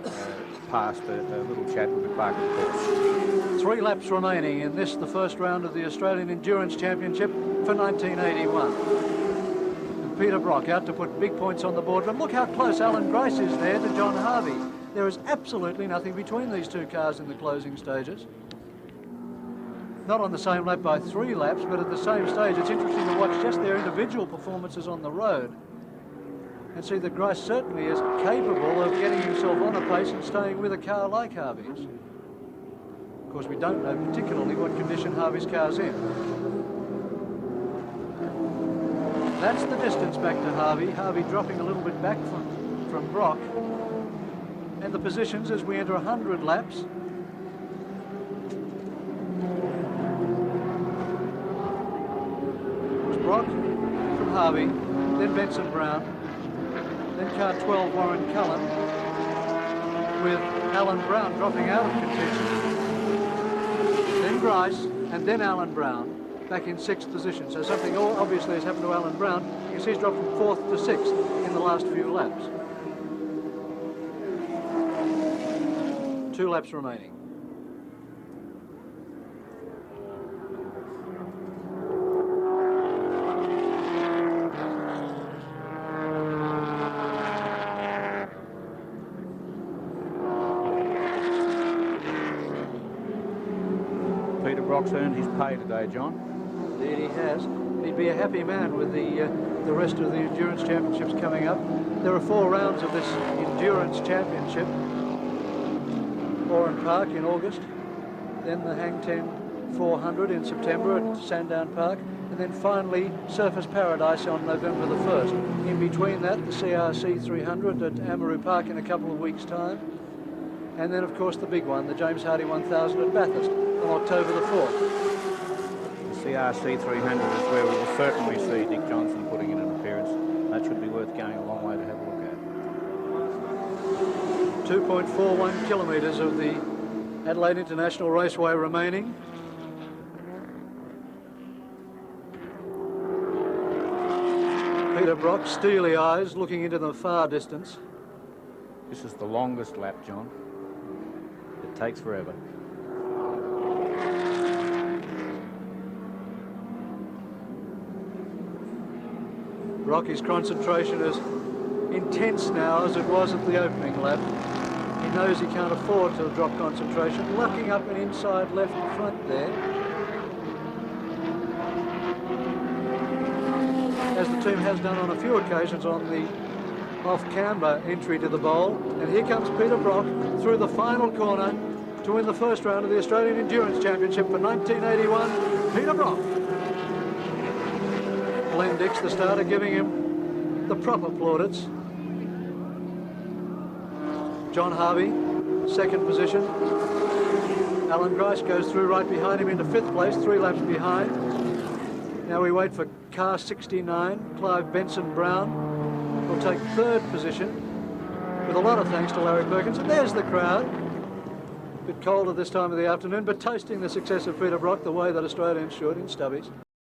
past a little chat with the clerk of the course. 3 laps remaining in this, the first round of the Australian Endurance Championship for 1981. And Peter Brock out to put big points on the board, but look how close Alan Grice is there to John Harvey. There is absolutely nothing between these 2 cars in the closing stages. Not on the same lap by 3 laps, but at the same stage. It's interesting to watch just their individual performances on the road and see that Grice certainly is capable of getting himself on a pace and staying with a car like Harvey's. Of course, we don't know particularly what condition Harvey's car's in. That's the distance back to Harvey. Harvey dropping a little bit back from Brock. And the positions as we enter 100 laps. It was Brock from Harvey, then Benson Brown, then car 12 Warren Cullen, with Alan Brown dropping out of contention, then Grice, and then Alan Brown back in 6th position. So something obviously has happened to Alan Brown. You can see he's dropped from 4th to 6th in the last few laps. 2 laps remaining. Peter Brock's earned his pay today, John. Indeed he has. he'd be a happy man with the rest of the endurance championships coming up. There are 4 rounds of this endurance championship. Oran Park in August, then the Hang 10 400 in September at Sandown Park, and then finally Surfers Paradise on November the 1st. In between that, the CRC 300 at Amaru Park in a couple of weeks' time, and then of course the big one, the James Hardy 1000 at Bathurst on October the 4th. The CRC 300 is where we will certainly see Dick Johnson putting in an appearance. That should be worth going a long way to have a look at. 2.41 kilometres of the Adelaide International Raceway remaining. Peter Brock, steely eyes, looking into the far distance. This is the longest lap, John. It takes forever. Rocky's concentration is intense now as it was at the opening lap. He knows he can't afford to drop concentration, lucking up an inside left front there. As the team has done on a few occasions on the off-camber entry to the bowl. And here comes Peter Brock through the final corner to win the first round of the Australian Endurance Championship for 1981. Peter Brock. Glenn Dix, the starter, giving him the proper plaudits. John Harvey, second position. Alan Grice goes through right behind him into 5th place, 3 laps behind. Now we wait for car 69, Clive Benson Brown will take 3rd position with a lot of thanks to Larry Perkins. And there's the crowd. A bit cold at this time of the afternoon, but toasting the success of Peter Brock the way that Australians should in Stubbies.